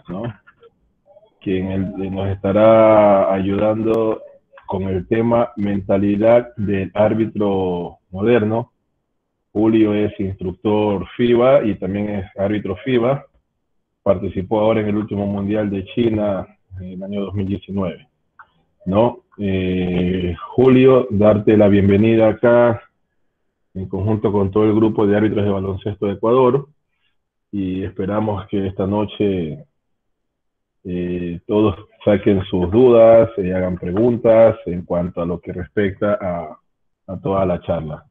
¿no? Quien nos estará ayudando con el tema mentalidad del árbitro moderno. Julio es instructor FIBA y también es árbitro FIBA. Participó ahora en el último Mundial de China en el año 2019, ¿no? Julio, darte la bienvenida acá en conjunto con todo el grupo de árbitros de baloncesto de Ecuador, y esperamos que esta noche todos saquen sus dudas, hagan preguntas en cuanto a lo que respecta a toda la charla.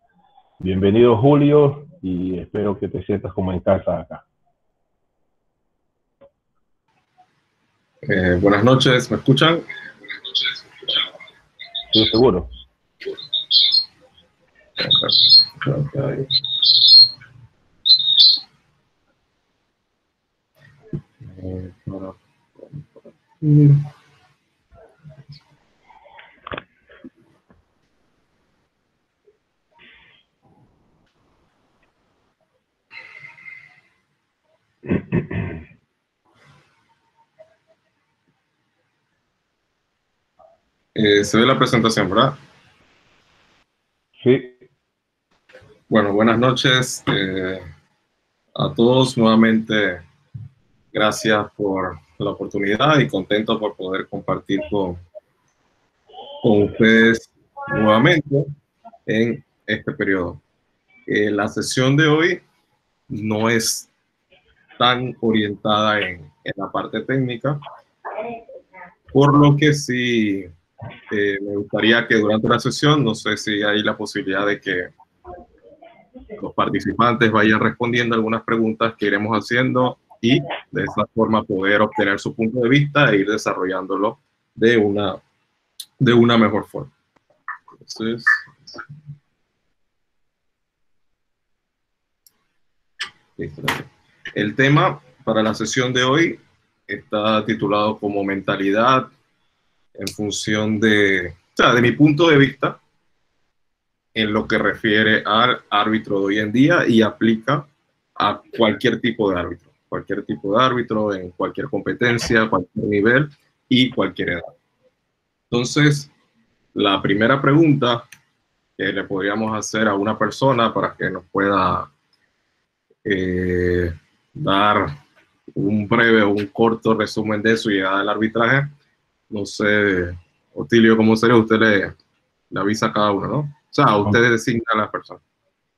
Bienvenido, Julio, y espero que te sientas como en casa acá. Buenas noches, ¿me escuchan? ¿Estoy seguro? Okay. Se ve la presentación, ¿verdad? Sí. Bueno, buenas noches a todos. Nuevamente, gracias por la oportunidad y contento por poder compartir con ustedes nuevamente en este periodo. La sesión de hoy no es tan orientada en la parte técnica, por lo que sí me gustaría que durante la sesión, no sé si hay la posibilidad de que los participantes vayan respondiendo algunas preguntas que iremos haciendo y de esa forma poder obtener su punto de vista e ir desarrollándolo de una mejor forma. Entonces, listo. El tema para la sesión de hoy está titulado como mentalidad en función de mi punto de vista en lo que refiere al árbitro de hoy en día y aplica a cualquier tipo de árbitro en cualquier competencia, cualquier nivel y cualquier edad. Entonces, la primera pregunta que le podríamos hacer a una persona para que nos pueda dar un breve o un corto resumen de su llegada al arbitraje. No sé, Otilio, ¿cómo sería? Usted le avisa a cada uno, ¿no? O sea, usted designa a las personas.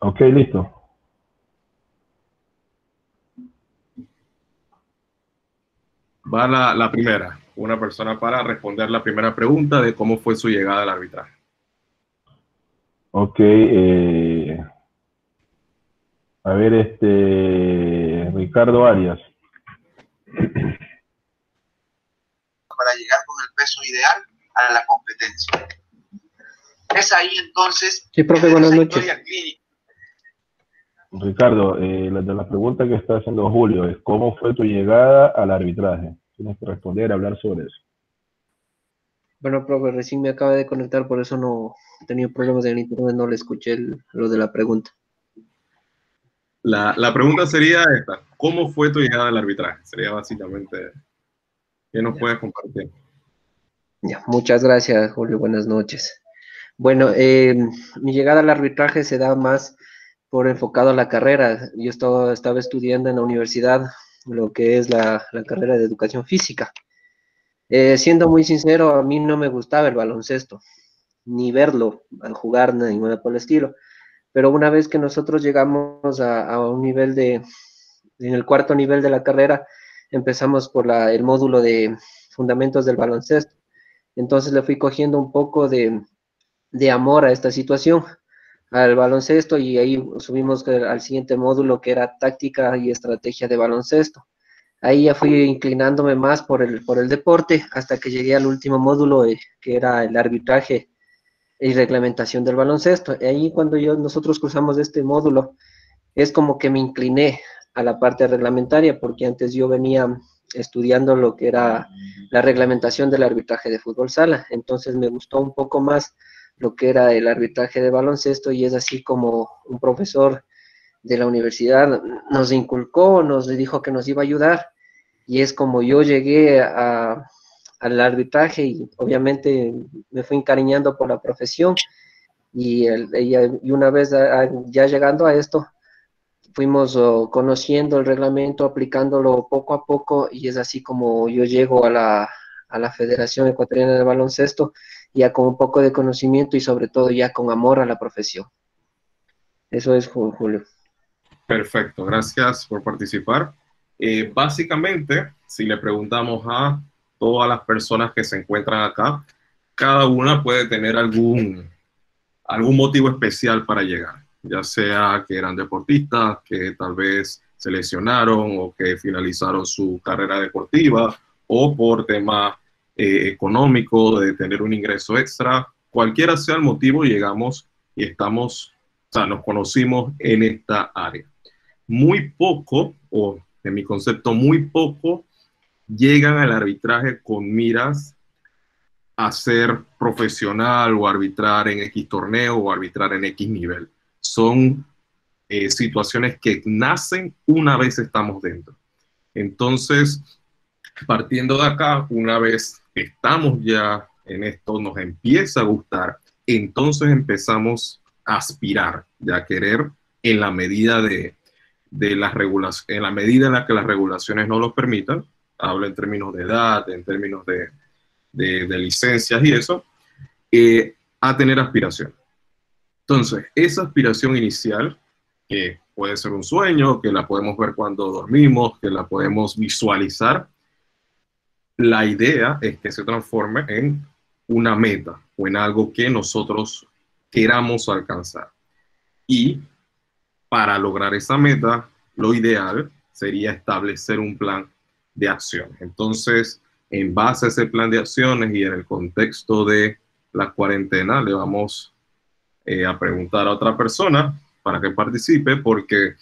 Ok, listo. Va la primera, una persona para responder la primera pregunta de cómo fue su llegada al arbitraje. Ok, a ver, Ricardo Arias. Para llegar con el peso ideal a la competencia. Es ahí entonces... Sí, profe, buenas noches. Ricardo, la pregunta que está haciendo Julio es ¿cómo fue tu llegada al arbitraje? Tienes que responder, hablar sobre eso. Bueno, profe, recién me acaba de conectar, por eso no he tenido problemas en internet, no le escuché lo de la pregunta. La pregunta sería esta: ¿cómo fue tu llegada al arbitraje? Sería básicamente, ¿qué nos puedes compartir? Ya, muchas gracias, Julio, buenas noches. Bueno, mi llegada al arbitraje se da más por enfocado a la carrera. Yo estaba estudiando en la universidad lo que es la carrera de educación física. Siendo muy sincero, a mí no me gustaba el baloncesto, ni verlo, jugar, ni nada por el estilo. Pero una vez que nosotros llegamos a un nivel en el cuarto nivel de la carrera, empezamos por el módulo de fundamentos del baloncesto. Entonces le fui cogiendo un poco de amor a esta situación, al baloncesto, y ahí subimos al siguiente módulo que era táctica y estrategia de baloncesto. Ahí ya fui inclinándome más por el deporte hasta que llegué al último módulo, que era el arbitraje y reglamentación del baloncesto. Y ahí cuando nosotros cruzamos este módulo, es como que me incliné a la parte reglamentaria, porque antes yo venía estudiando lo que era la reglamentación del arbitraje de fútbol sala. Entonces me gustó un poco más lo que era el arbitraje de baloncesto, y es así como un profesor de la universidad nos inculcó, nos dijo que nos iba a ayudar, y es como yo llegué al arbitraje y obviamente me fui encariñando por la profesión y una vez ya llegando a esto, fuimos conociendo el reglamento, aplicándolo poco a poco y es así como yo llego a la Federación Ecuatoriana de Baloncesto, ya con un poco de conocimiento y sobre todo ya con amor a la profesión. Eso es, Julio. Perfecto, gracias por participar. Básicamente, si le preguntamos a todas las personas que se encuentran acá, cada una puede tener algún motivo especial para llegar, ya sea que eran deportistas, que tal vez se lesionaron o que finalizaron su carrera deportiva, o por tema económico, de tener un ingreso extra. Cualquiera sea el motivo, llegamos y estamos, o sea, nos conocimos en esta área. Muy poco, o en mi concepto, muy poco, llegan al arbitraje con miras a ser profesional o arbitrar en X torneo o arbitrar en X nivel. Son situaciones que nacen una vez estamos dentro. Entonces, partiendo de acá, una vez estamos ya en esto, nos empieza a gustar, entonces empezamos a aspirar, ya a querer en la medida de las regulaciones, en la medida en la que las regulaciones no lo permitan, hablo en términos de edad, en términos de licencias y eso, a tener aspiración. Entonces, esa aspiración inicial, que puede ser un sueño, que la podemos ver cuando dormimos, que la podemos visualizar, la idea es que se transforme en una meta o en algo que nosotros queramos alcanzar. Y para lograr esa meta, lo ideal sería establecer un plan de acción. Entonces, en base a ese plan de acciones y en el contexto de la cuarentena, le vamos a preguntar a otra persona para que participe, porque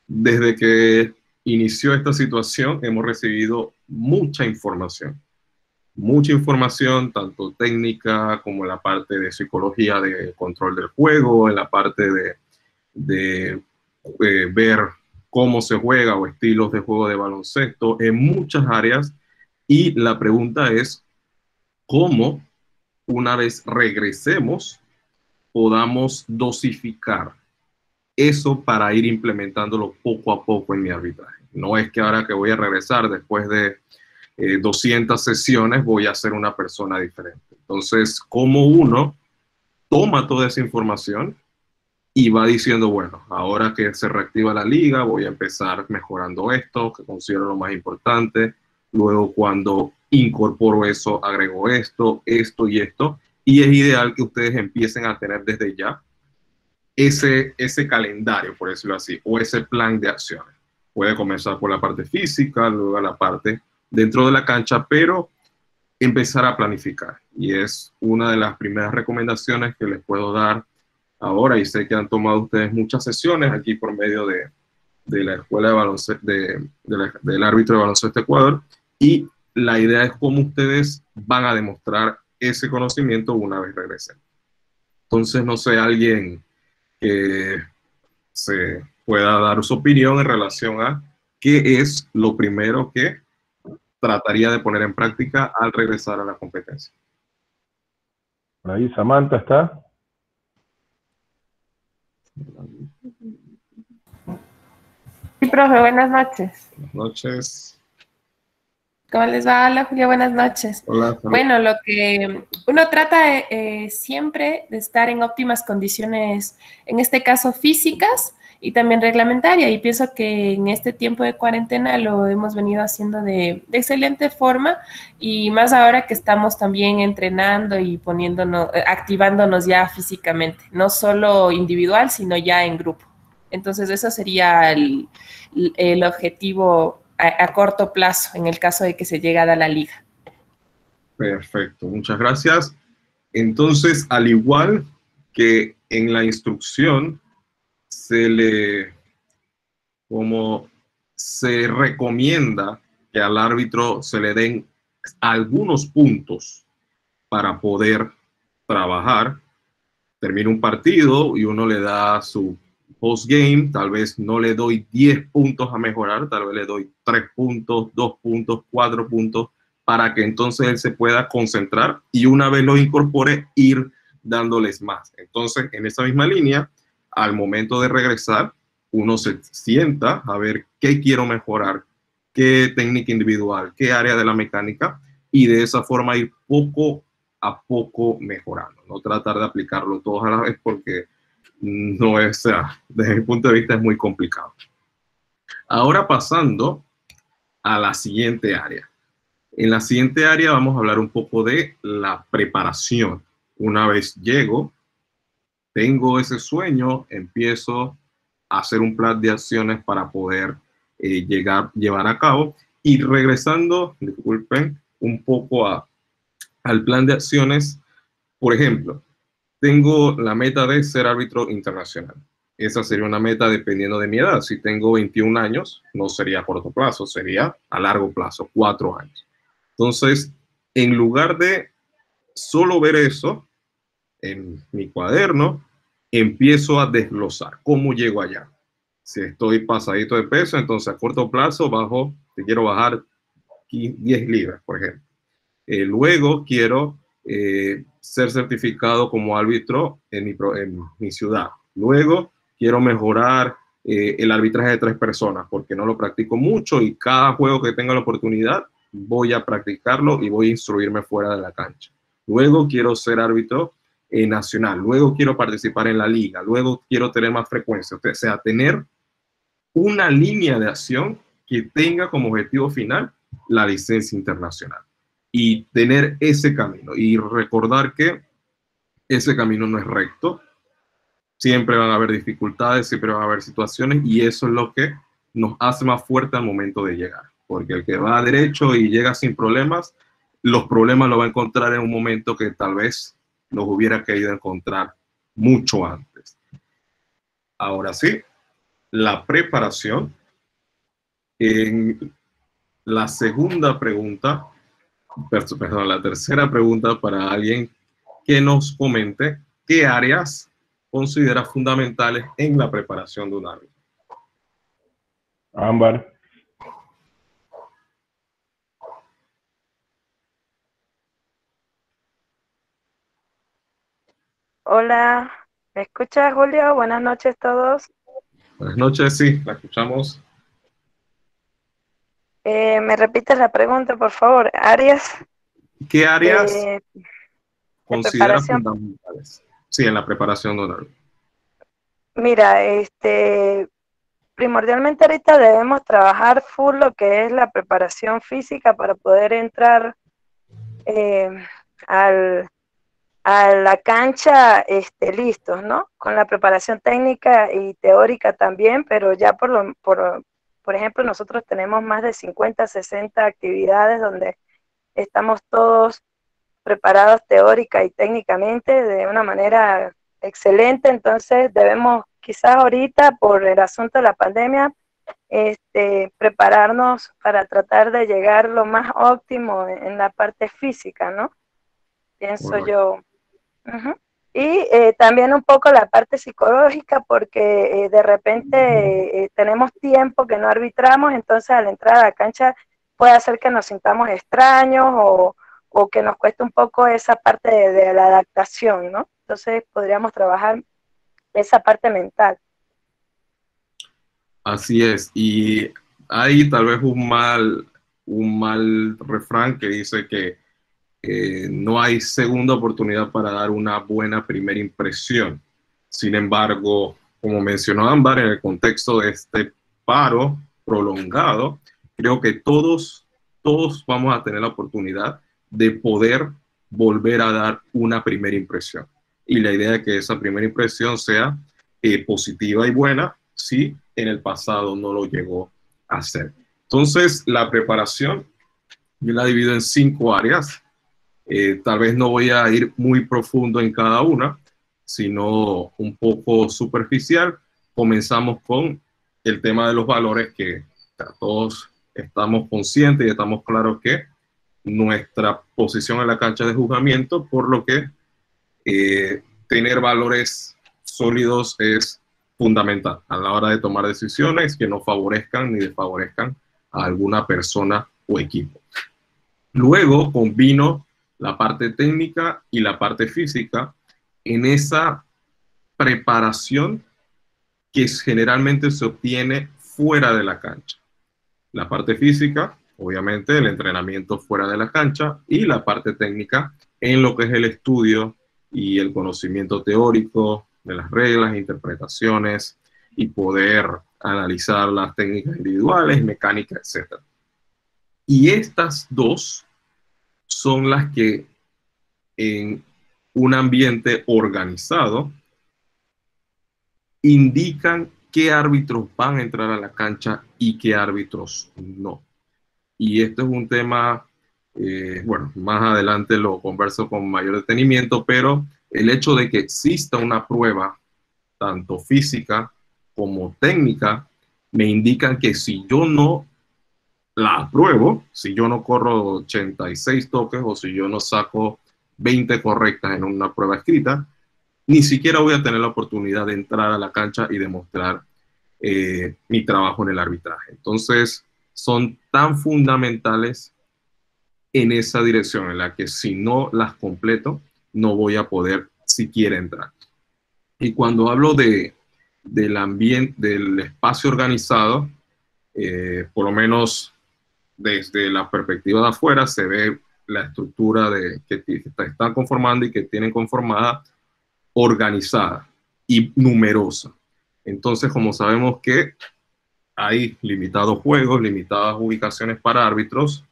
desde que inició esta situación hemos recibido mucha información, tanto técnica como en la parte de psicología de control del juego, en la parte de ver cómo se juega o estilos de juego de baloncesto, en muchas áreas. Y la pregunta es, ¿cómo una vez regresemos podamos dosificar eso para ir implementándolo poco a poco en mi arbitraje? No es que ahora que voy a regresar después de 200 sesiones voy a ser una persona diferente. Entonces, ¿cómo uno toma toda esa información y va diciendo, bueno, ahora que se reactiva la liga, voy a empezar mejorando esto, que considero lo más importante. Luego, cuando incorporo eso, agrego esto y esto. Y es ideal que ustedes empiecen a tener desde ya ese calendario, por decirlo así, o ese plan de acciones. Puede comenzar por la parte física, luego la parte dentro de la cancha, pero empezar a planificar. Y es una de las primeras recomendaciones que les puedo dar ahora, y sé que han tomado ustedes muchas sesiones aquí por medio de la Escuela de Baloncesto, del árbitro de baloncesto de Ecuador, y la idea es cómo ustedes van a demostrar ese conocimiento una vez regresen. Entonces, no sé, alguien que se pueda dar su opinión en relación a qué es lo primero que trataría de poner en práctica al regresar a la competencia. Por ahí Samantha está. Sí, profe, buenas noches. Buenas noches. ¿Cómo les va? Hola, Julio, buenas noches. Hola. Bueno, lo que uno trata siempre de estar en óptimas condiciones, en este caso físicas y también reglamentaria, y pienso que en este tiempo de cuarentena lo hemos venido haciendo de excelente forma, y más ahora que estamos también entrenando y activándonos ya físicamente, no solo individual, sino ya en grupo. Entonces, eso sería el objetivo a corto plazo en el caso de que se llegue a dar la liga. Perfecto, muchas gracias. Entonces, al igual que en la instrucción, se recomienda que al árbitro se le den algunos puntos para poder trabajar. Termina un partido y uno le da su post-game, tal vez no le doy 10 puntos a mejorar, tal vez le doy 3 puntos, 2 puntos, 4 puntos, para que entonces él se pueda concentrar y una vez lo incorpore, ir dándoles más. Entonces, en esa misma línea, al momento de regresar, uno se sienta a ver qué quiero mejorar, qué técnica individual, qué área de la mecánica, y de esa forma ir poco a poco mejorando. No tratar de aplicarlo todo a la vez porque no es, o sea, desde mi punto de vista es muy complicado. Ahora pasando a la siguiente área. En la siguiente área vamos a hablar un poco de la preparación. Una vez llego, tengo ese sueño, empiezo a hacer un plan de acciones para poder llevar a cabo. Y regresando, disculpen, un poco al plan de acciones, por ejemplo, tengo la meta de ser árbitro internacional. Esa sería una meta dependiendo de mi edad. Si tengo 21 años, no sería a corto plazo, sería a largo plazo, 4 años. Entonces, en lugar de solo ver eso en mi cuaderno, empiezo a desglosar cómo llego allá. Si estoy pasadito de peso, entonces a corto plazo bajo, si quiero bajar 10 libras, por ejemplo. Luego quiero ser certificado como árbitro en mi ciudad. Luego quiero mejorar el arbitraje de 3 personas porque no lo practico mucho y cada juego que tenga la oportunidad voy a practicarlo y voy a instruirme fuera de la cancha. Luego quiero ser árbitro nacional. Luego quiero participar en la liga. Luego quiero tener más frecuencia. O sea, tener una línea de acción que tenga como objetivo final la licencia internacional. Y tener ese camino y recordar que ese camino no es recto. Siempre van a haber dificultades, siempre van a haber situaciones y eso es lo que nos hace más fuerte al momento de llegar. Porque el que va derecho y llega sin problemas, los problemas los va a encontrar en un momento que tal vez los hubiera querido encontrar mucho antes. Ahora sí, la preparación. En la segunda pregunta, perdón, la tercera pregunta para alguien que nos comente qué áreas considera fundamentales en la preparación de un árbitro. Ámbar. Hola, ¿me escuchas, Julio? Buenas noches a todos. Buenas noches, sí, la escuchamos. ¿Me repites la pregunta, por favor? ¿Áreas ¿Qué áreas de considera preparación? fundamentales? Sí, en la preparación de un árbitro. Mira, primordialmente ahorita debemos trabajar full lo que es la preparación física para poder entrar a la cancha listos, ¿no? Con la preparación técnica y teórica también, pero ya por ejemplo, nosotros tenemos más de 50, 60 actividades donde estamos todos preparados teórica y técnicamente de una manera excelente, entonces debemos quizás ahorita por el asunto de la pandemia prepararnos para tratar de llegar lo más óptimo en la parte física, ¿no? Pienso yo. Uh-huh. Y también un poco la parte psicológica porque de repente tenemos tiempo que no arbitramos, entonces al entrar a la cancha puede hacer que nos sintamos extraños o que nos cueste un poco esa parte de la adaptación, ¿no? Entonces podríamos trabajar esa parte mental. Así es, y hay tal vez un mal refrán que dice que no hay segunda oportunidad para dar una buena primera impresión. Sin embargo, como mencionó Ámbar, en el contexto de este paro prolongado, creo que todos vamos a tener la oportunidad de poder volver a dar una primera impresión. Y la idea es que esa primera impresión sea positiva y buena, si en el pasado no lo llegó a hacer. Entonces, la preparación, yo la divido en 5 áreas. Tal vez no voy a ir muy profundo en cada una, sino un poco superficial. Comenzamos con el tema de los valores que todos estamos conscientes y estamos claros que nuestra posición en la cancha de juzgamiento, por lo que tener valores sólidos es fundamental a la hora de tomar decisiones que no favorezcan ni desfavorezcan a alguna persona o equipo. Luego combino la parte técnica y la parte física en esa preparación que generalmente se obtiene fuera de la cancha. La parte física, obviamente, el entrenamiento fuera de la cancha, y la parte técnica en lo que es el estudio y el conocimiento teórico de las reglas, interpretaciones y poder analizar las técnicas individuales, mecánica, etc. Y estas dos son las que en un ambiente organizado indican qué árbitros van a entrar a la cancha y qué árbitros no. Y esto es un tema, bueno, más adelante lo converso con mayor detenimiento, pero el hecho de que exista una prueba, tanto física como técnica, me indican que si yo no la apruebo, si yo no corro 86 toques o si yo no saco 20 correctas en una prueba escrita, ni siquiera voy a tener la oportunidad de entrar a la cancha y demostrar mi trabajo en el arbitraje. Entonces, son tan fundamentales en esa dirección en la que si no las completo, no voy a poder siquiera entrar. Y cuando hablo del ambiente, del espacio organizado, por lo menos desde la perspectiva de afuera, se ve la estructura que están conformando y que tienen conformada, organizada y numerosa. Entonces, como sabemos que hay limitados juegos, limitadas ubicaciones para árbitros,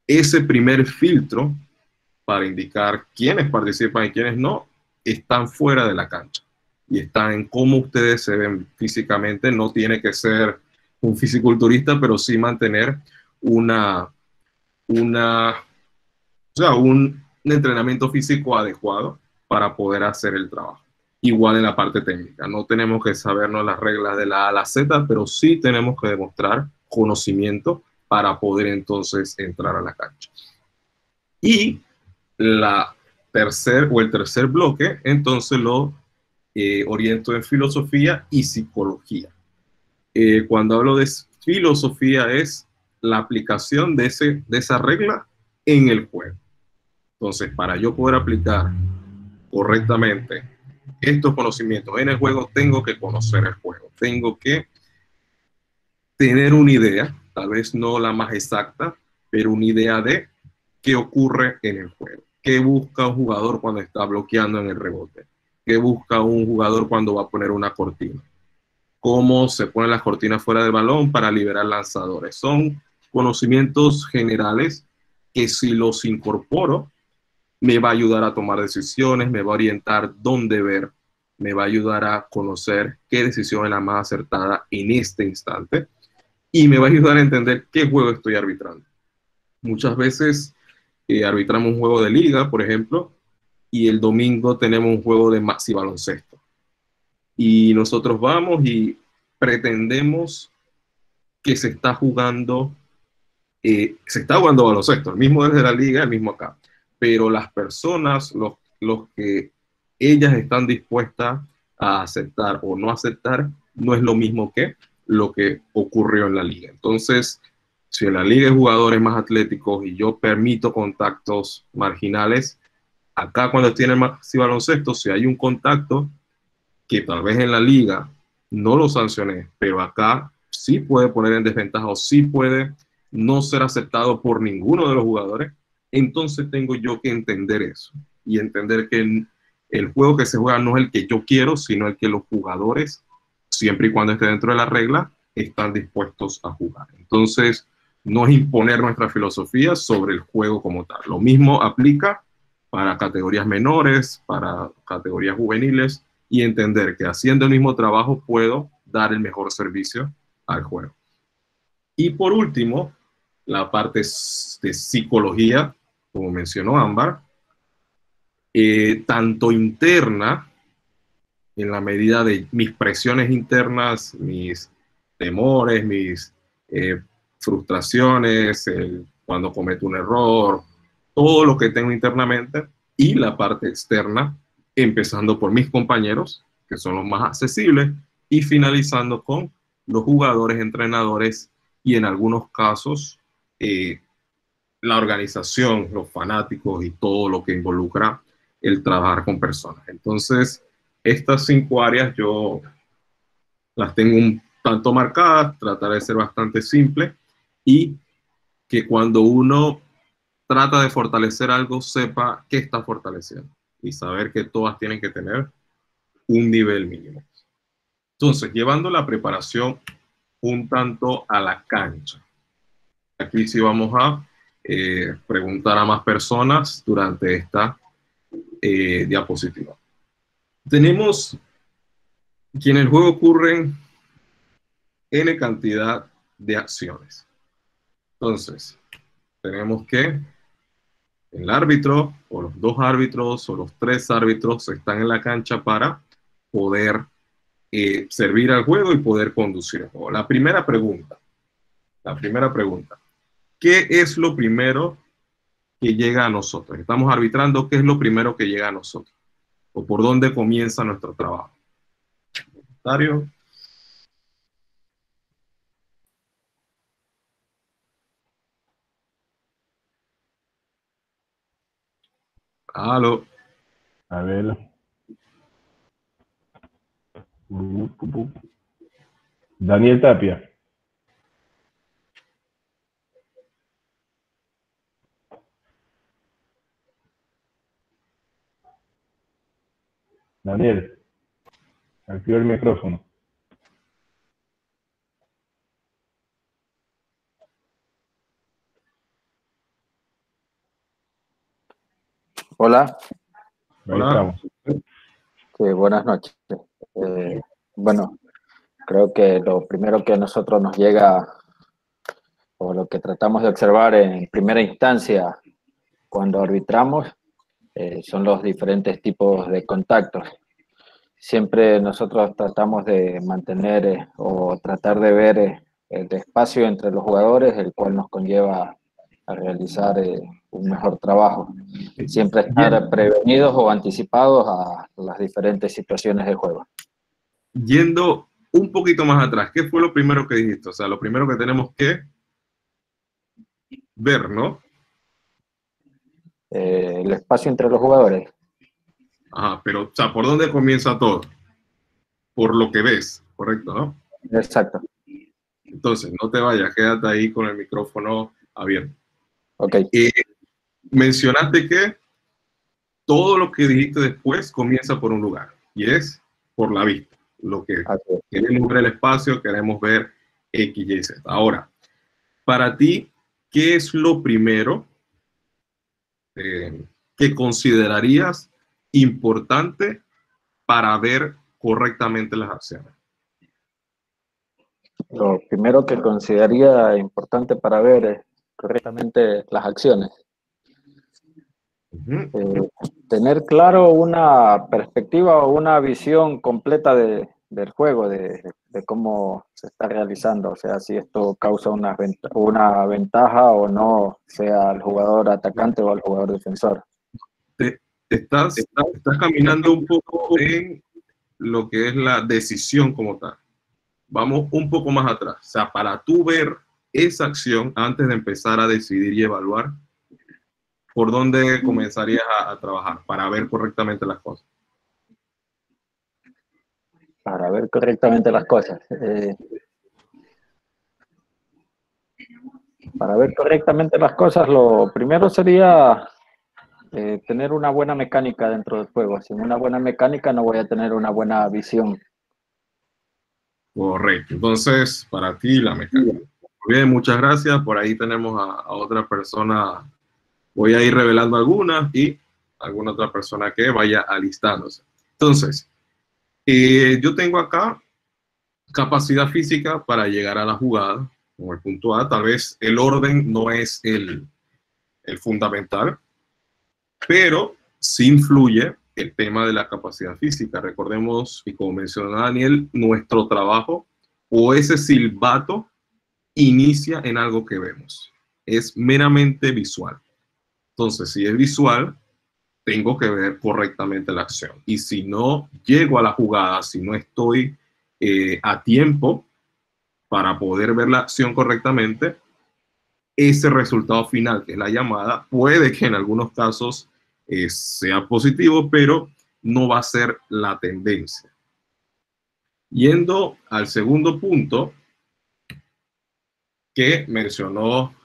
ese primer filtro para indicar quiénes participan y quiénes no, están fuera de la cancha y están en cómo ustedes se ven físicamente. No tiene que ser un fisiculturista, pero sí mantener un entrenamiento físico adecuado para poder hacer el trabajo. Igual en la parte técnica, no tenemos que sabernos las reglas de la A a la Z, pero sí tenemos que demostrar conocimiento para poder entonces entrar a la cancha. Y el tercer bloque, entonces lo oriento en filosofía y psicología. Cuando hablo de filosofía es la aplicación de esa regla en el juego. Entonces, para yo poder aplicar correctamente estos conocimientos en el juego, tengo que conocer el juego, tengo que tener una idea, tal vez no la más exacta, pero una idea de qué ocurre en el juego, qué busca un jugador cuando está bloqueando en el rebote, qué busca un jugador cuando va a poner una cortina, cómo se ponen las cortinas fuera del balón para liberar lanzadores. Son conocimientos generales que si los incorporo, me va a ayudar a tomar decisiones, me va a orientar dónde ver, me va a ayudar a conocer qué decisión es la más acertada en este instante y me va a ayudar a entender qué juego estoy arbitrando. Muchas veces arbitramos un juego de liga, por ejemplo, y el domingo tenemos un juego de maxi baloncesto. Y nosotros vamos y pretendemos que se está jugando baloncesto, el mismo desde la liga, el mismo acá. Pero las personas, los que ellas están dispuestas a aceptar o no aceptar, no es lo mismo que lo que ocurrió en la liga. Entonces, si en la liga hay jugadores más atléticos y yo permito contactos marginales, acá cuando tiene el maxi baloncesto, si hay un contacto que tal vez en la liga no lo sancioné, pero acá sí puede poner en desventaja o sí puede no ser aceptado por ninguno de los jugadores, entonces tengo yo que entender eso y entender que el juego que se juega no es el que yo quiero, sino el que los jugadores, siempre y cuando esté dentro de la regla, están dispuestos a jugar. Entonces, no es imponer nuestra filosofía sobre el juego como tal. Lo mismo aplica para categorías menores, para categorías juveniles, y entender que haciendo el mismo trabajo puedo dar el mejor servicio al juego. Y por último, la parte de psicología, como mencionó Ámbar, tanto interna, en la medida de mis presiones internas, mis temores, mis frustraciones, cuando cometo un error, todo lo que tengo internamente, y la parte externa, empezando por mis compañeros, que son los más accesibles, y finalizando con los jugadores, entrenadores y en algunos casos la organización, los fanáticos y todo lo que involucra el trabajar con personas. Entonces, estas 5 áreas yo las tengo un tanto marcadas, trataré de ser bastante simple y que cuando uno trata de fortalecer algo, sepa qué está fortaleciendo y saber que todas tienen que tener un nivel mínimo. Entonces, llevando la preparación un tanto a la cancha. Aquí sí vamos a preguntar a más personas durante esta diapositiva. Tenemos que en el juego ocurren N cantidad de acciones. Entonces, tenemos que el árbitro o los 2 árbitros o los 3 árbitros están en la cancha para poder servir al juego y poder conducir el juego. La primera pregunta, ¿qué es lo primero que llega a nosotros? Estamos arbitrando, ¿qué es lo primero que llega a nosotros? ¿O por dónde comienza nuestro trabajo? ¿Comentario? Aló. A ver. Daniel Tapia. Daniel, activa el micrófono. Hola. Ahí Hola. estamos. Sí, buenas noches. Bueno, creo que lo primero que a nosotros nos llega, o lo que tratamos de observar en primera instancia cuando arbitramos, son los diferentes tipos de contactos. Siempre nosotros tratamos de mantener o tratar de ver el espacio entre los jugadores, el cual nos conlleva a realizar un mejor trabajo. Siempre estar prevenidos o anticipados a las diferentes situaciones del juego. Yendo un poquito más atrás, ¿qué fue lo primero que dijiste? O sea, lo primero que tenemos que ver, ¿no? El espacio entre los jugadores. Ajá, pero, o sea, ¿por dónde comienza todo? Por lo que ves, ¿correcto, no? Exacto. Entonces, no te vayas, quédate ahí con el micrófono abierto. Ok. Mencionaste que todo lo que dijiste después comienza por un lugar, y es por la vista. Lo que queremos ver el espacio, queremos ver X, Y, Z. Ahora, para ti, ¿qué es lo primero que considerarías importante para ver correctamente las acciones? Lo primero que consideraría importante para ver correctamente las acciones. Tener claro una perspectiva o una visión completa del juego, de cómo se está realizando, o sea, si esto causa una ventaja o no, sea al jugador atacante o al jugador defensor. Estás caminando un poco en lo que es la decisión como tal. Vamos un poco más atrás. O sea, para tú ver esa acción antes de empezar a decidir y evaluar, ¿por dónde comenzarías a trabajar para ver correctamente las cosas? Para ver correctamente las cosas. Para ver correctamente las cosas, lo primero sería tener una buena mecánica dentro del juego. Sin una buena mecánica no voy a tener una buena visión. Correcto. Entonces, para ti la mecánica. Muy bien, muchas gracias. Por ahí tenemos a otra persona. Voy a ir revelando algunas y alguna otra persona que vaya alistándose. Entonces, yo tengo acá capacidad física para llegar a la jugada, como el punto A. Tal vez el orden no es el fundamental, pero sí influye el tema de la capacidad física. Recordemos, y como mencionó Daniel, nuestro trabajo o ese silbato inicia en algo que vemos. Es meramente visual. Entonces, si es visual, tengo que ver correctamente la acción. Y si no llego a la jugada, si no estoy a tiempo para poder ver la acción correctamente, ese resultado final, que es la llamada, puede que en algunos casos sea positivo, pero no va a ser la tendencia. Yendo al segundo punto que mencionó,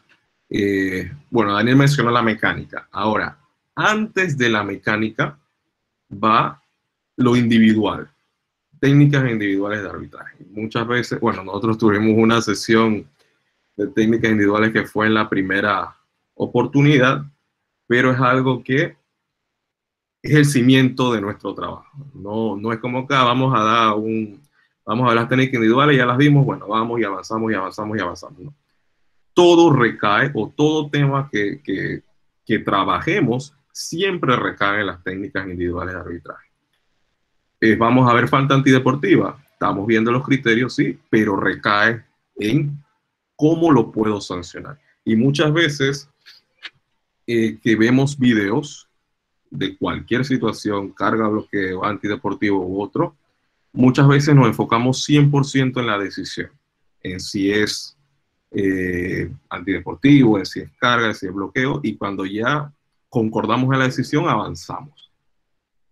bueno, Daniel mencionó la mecánica. Ahora, antes de la mecánica va lo individual, técnicas individuales de arbitraje. Muchas veces, bueno, nosotros tuvimos una sesión de técnicas individuales que fue en la primera oportunidad, pero es algo que es el cimiento de nuestro trabajo. No es como que vamos a ver las técnicas individuales, ya las vimos, bueno, vamos y avanzamos y avanzamos y avanzamos. ¿No? Todo recae, o todo tema que trabajemos, siempre recae en las técnicas individuales de arbitraje. Vamos a ver falta antideportiva, estamos viendo los criterios, sí, pero recae en cómo lo puedo sancionar. Y muchas veces que vemos videos de cualquier situación, carga, bloqueo, antideportivo u otro, muchas veces nos enfocamos 100% en la decisión, en si es antideportivo, en si es carga, en si es bloqueo, y cuando ya concordamos en la decisión, avanzamos.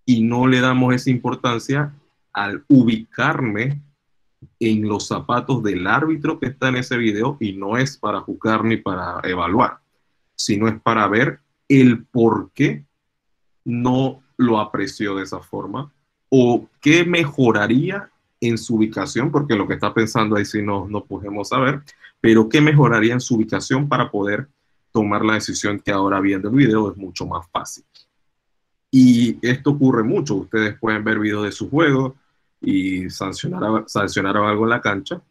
Y no le damos esa importancia al ubicarme en los zapatos del árbitro que está en ese video, y no es para juzgar ni para evaluar, sino es para ver el por qué no lo apreció de esa forma, o qué mejoraría en su ubicación, porque lo que está pensando ahí sí no podemos saber, pero qué mejoraría en su ubicación para poder tomar la decisión que ahora viendo el video es mucho más fácil. Y esto ocurre mucho. Ustedes pueden ver videos de su juego y sancionar algo en la cancha,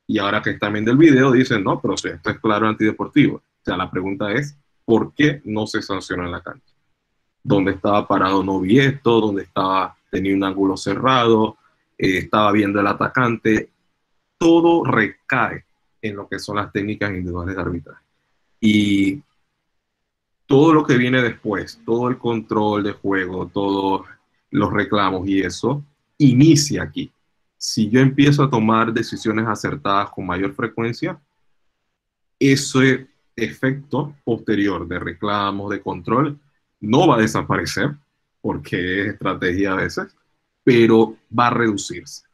y ahora que están viendo el video dicen, no, pero si esto es claro antideportivo. O sea, la pregunta es, ¿por qué no se sanciona en la cancha? ¿Dónde estaba parado no vi esto? ¿Dónde tenía un ángulo cerrado? Estaba viendo el atacante. Todo recae en lo que son las técnicas individuales de arbitraje. Y todo lo que viene después, todo el control de juego, todos los reclamos y eso, inicia aquí. Si yo empiezo a tomar decisiones acertadas con mayor frecuencia, ese efecto posterior de reclamos, de control, no va a desaparecer, porque es estrategia a veces, pero va a reducirse.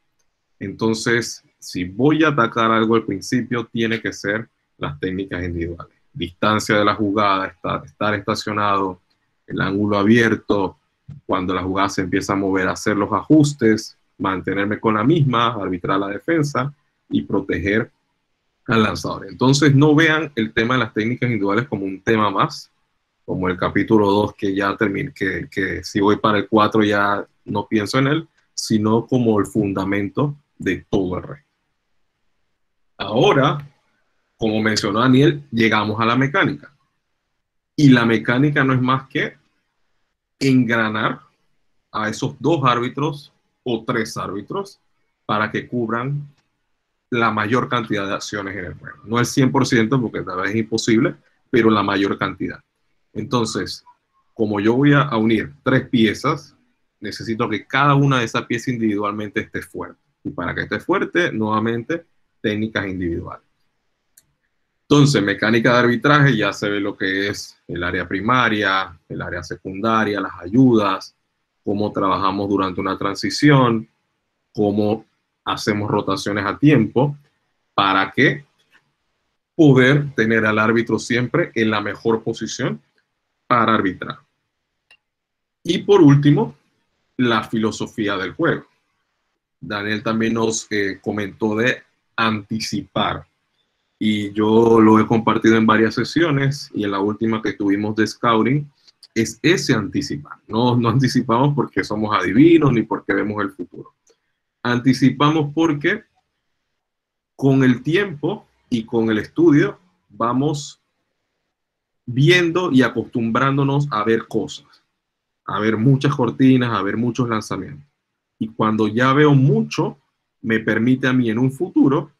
Entonces, si voy a atacar algo al principio, tiene que ser las técnicas individuales. Distancia de la jugada, estar estacionado, el ángulo abierto, cuando la jugada se empieza a mover, hacer los ajustes, mantenerme con la misma, arbitrar la defensa y proteger al lanzador. Entonces no vean el tema de las técnicas individuales como un tema más, como el capítulo 2 que ya terminé, que si voy para el 4 ya no pienso en él, sino como el fundamento de todo el resto. Ahora, como mencionó Daniel, llegamos a la mecánica. Y la mecánica no es más que engranar a esos 2 árbitros o 3 árbitros para que cubran la mayor cantidad de acciones en el juego. No el 100%, porque tal vez es imposible, pero la mayor cantidad. Entonces, como yo voy a unir 3 piezas, necesito que cada una de esas piezas individualmente esté fuerte. Y para que esté fuerte, nuevamente, técnicas individuales. Entonces, mecánica de arbitraje, ya se ve lo que es el área primaria, el área secundaria, las ayudas, cómo trabajamos durante una transición, cómo hacemos rotaciones a tiempo, para que poder tener al árbitro siempre en la mejor posición para arbitrar. Y por último, la filosofía del juego. Daniel también nos comentó de anticipar, y yo lo he compartido en varias sesiones, y en la última que tuvimos de scouting es ese anticipar. No anticipamos porque somos adivinos ni porque vemos el futuro. Anticipamos porque con el tiempo y con el estudio vamos viendo y acostumbrándonos a ver cosas, a ver muchas cortinas, a ver muchos lanzamientos. Y cuando ya veo mucho, me permite a mí en un futuro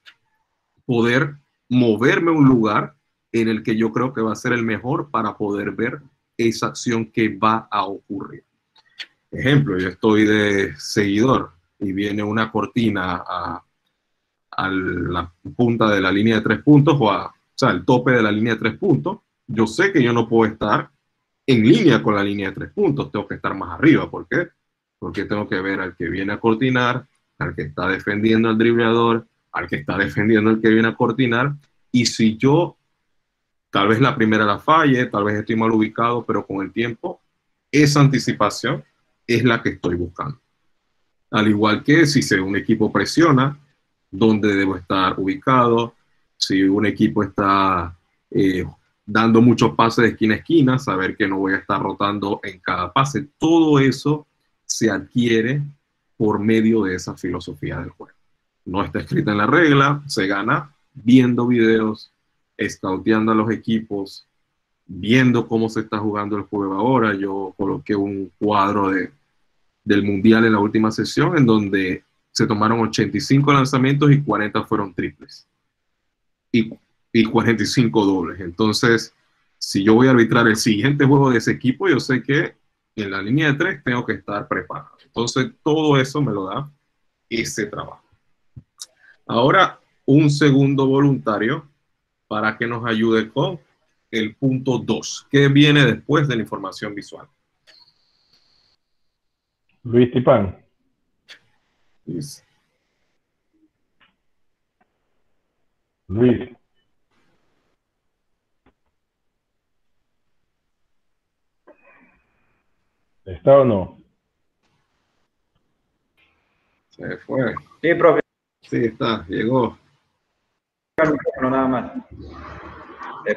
poder moverme a un lugar en el que yo creo que va a ser el mejor para poder ver esa acción que va a ocurrir. Ejemplo, yo estoy de seguidor y viene una cortina a a la punta de la línea de 3 puntos o sea, el tope de la línea de 3 puntos, yo sé que yo no puedo estar en línea con la línea de 3 puntos, tengo que estar más arriba. ¿Por qué? Porque tengo que ver al que viene a cortinar, al que está defendiendo al dribleador, al que está defendiendo al que viene a cortinar, y si yo tal vez la primera la falle, tal vez estoy mal ubicado, pero con el tiempo esa anticipación es la que estoy buscando. Al igual que si un equipo presiona, dónde debo estar ubicado, si un equipo está dando muchos pases de esquina a esquina, saber que no voy a estar rotando en cada pase. Todo eso se adquiere por medio de esa filosofía del juego. No está escrita en la regla, se gana viendo videos, scouteando a los equipos, viendo cómo se está jugando el juego ahora. Yo coloqué un cuadro del Mundial en la última sesión en donde se tomaron 85 lanzamientos y 40 fueron triples y 45 dobles. Entonces, si yo voy a arbitrar el siguiente juego de ese equipo, yo sé que en la línea de 3 tengo que estar preparado. Entonces, todo eso me lo da ese trabajo. Ahora, un segundo voluntario para que nos ayude con el punto 2, que viene después de la información visual. Luis Tipán. Luis. ¿Está o no? Se fue. Sí, profe. Sí, está, llegó. No, nada más.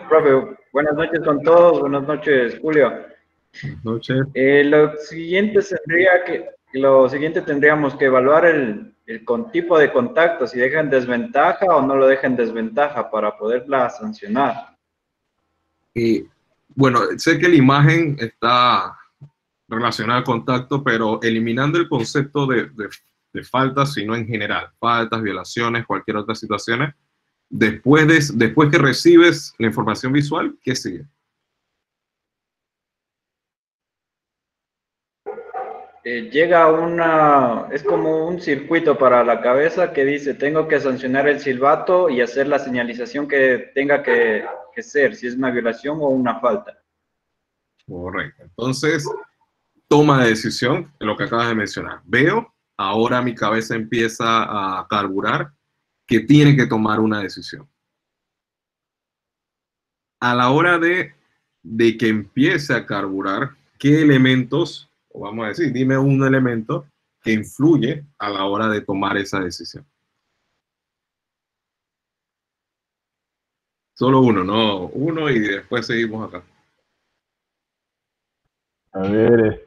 Profe, buenas noches con todos. Buenas noches, Julio. Buenas noches. Lo siguiente tendríamos que evaluar el tipo de contacto, si deja en desventaja o no lo deja en desventaja para poderla sancionar. Y bueno, sé que la imagen está relacionada al contacto, pero eliminando el concepto de faltas, sino en general, faltas, violaciones, cualquier otra situación, después que recibes la información visual, ¿qué sigue? Es como un circuito para la cabeza que dice, tengo que sancionar el silbato y hacer la señalización que tenga que ser, si es una violación o una falta. Correcto. Entonces, toma de decisión, lo que acabas de mencionar. Veo, ahora mi cabeza empieza a carburar, que tiene que tomar una decisión. A la hora de que empiece a carburar, ¿qué elementos, o vamos a decir, dime un elemento que influye a la hora de tomar esa decisión? Solo uno, no uno, y después seguimos acá. A ver,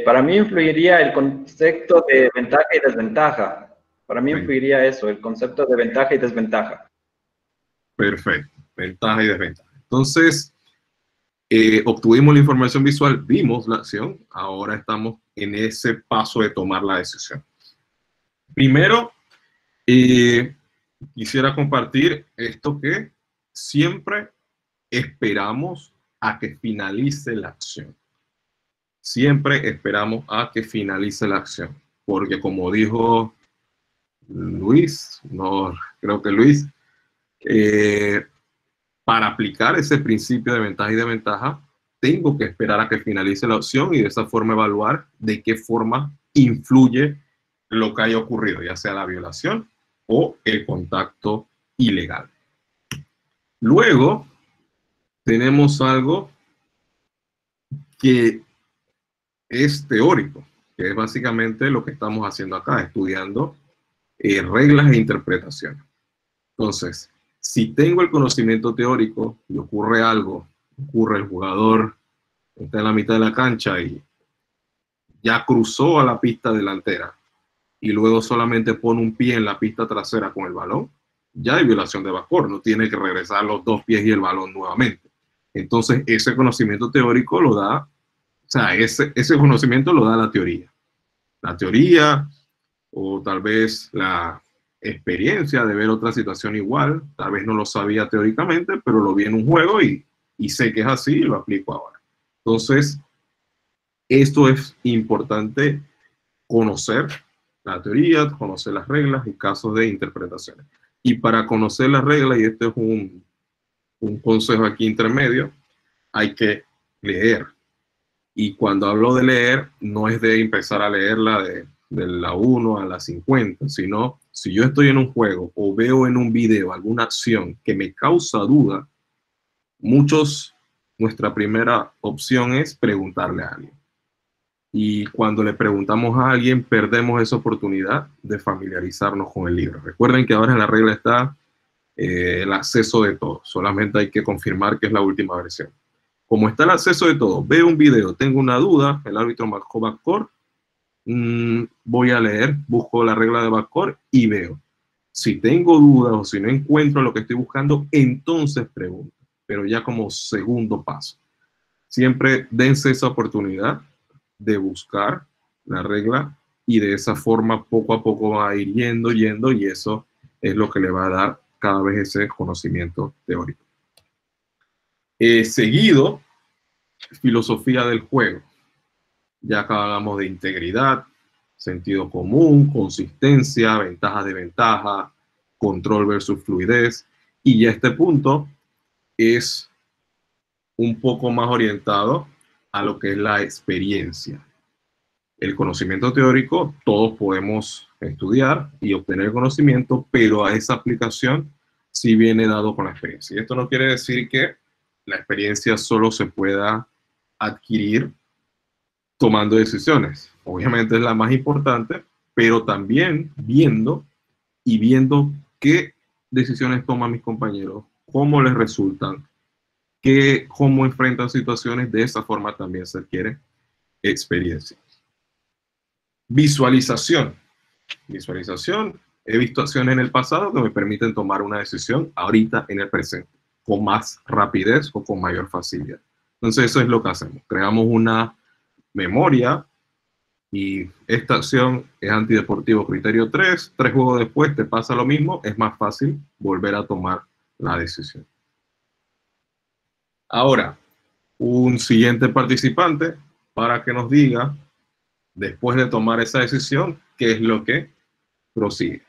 para mí influiría el concepto de ventaja y desventaja. Para mí influiría eso, el concepto de ventaja y desventaja. Perfecto, ventaja y desventaja. Entonces, obtuvimos la información visual, vimos la acción, ahora estamos en ese paso de tomar la decisión. Primero, quisiera compartir esto que siempre esperamos a que finalice la acción. Siempre esperamos a que finalice la acción, porque como dijo Luis, no creo que Luis, para aplicar ese principio de ventaja y desventaja, tengo que esperar a que finalice la acción y de esa forma evaluar de qué forma influye lo que haya ocurrido, ya sea la violación o el contacto ilegal. Luego, tenemos algo que es teórico, que es básicamente lo que estamos haciendo acá, estudiando reglas e interpretaciones. Entonces, si tengo el conocimiento teórico y ocurre algo, el jugador está en la mitad de la cancha y ya cruzó a la pista delantera y luego solamente pone un pie en la pista trasera con el balón, ya hay violación de backcourt, no tiene que regresar los 2 pies y el balón nuevamente. Entonces, ese conocimiento teórico lo da, o sea, ese conocimiento lo da la teoría. La teoría, o tal vez la experiencia de ver otra situación igual, tal vez no lo sabía teóricamente, pero lo vi en un juego y sé que es así y lo aplico ahora. Entonces, esto es importante conocer la teoría, conocer las reglas y casos de interpretaciones. Y para conocer las reglas, y este es un consejo aquí intermedio, hay que leer. Y cuando hablo de leer, no es de empezar a leerla de la 1 a la 50, sino si yo estoy en un juego o veo en un video alguna acción que me causa duda, nuestra primera opción es preguntarle a alguien. Y cuando le preguntamos a alguien, perdemos esa oportunidad de familiarizarnos con el libro. Recuerden que ahora en la regla está el acceso de todo. Solamente hay que confirmar que es la última versión. Como está el acceso de todo, veo un video, tengo una duda, el árbitro marcó backcourt, voy a leer, busco la regla de backcourt y veo. Si tengo dudas o si no encuentro lo que estoy buscando, entonces pregunto, pero ya como segundo paso. Siempre dense esa oportunidad de buscar la regla y de esa forma poco a poco va a ir yendo y eso es lo que le va a dar cada vez ese conocimiento teórico. Seguido, filosofía del juego. Ya acá hablamos de integridad, sentido común, consistencia, ventajas de ventaja, control versus fluidez. Y ya este punto es un poco más orientado a lo que es la experiencia. El conocimiento teórico, todos podemos estudiar y obtener conocimiento, pero a esa aplicación sí viene dado con la experiencia. Y esto no quiere decir que la experiencia solo se pueda adquirir tomando decisiones. Obviamente es la más importante, pero también viendo qué decisiones toman mis compañeros, cómo les resultan, cómo enfrentan situaciones. De esa forma también se adquiere experiencia. Visualización. Visualización. He visto acciones en el pasado que me permiten tomar una decisión ahorita en el presente, con más rapidez o con mayor facilidad. Entonces eso es lo que hacemos. Creamos una memoria y esta acción es antideportivo criterio 3. 3 juegos después te pasa lo mismo. Es más fácil volver a tomar la decisión. Ahora, un siguiente participante para que nos diga, después de tomar esa decisión, qué es lo que prosigue.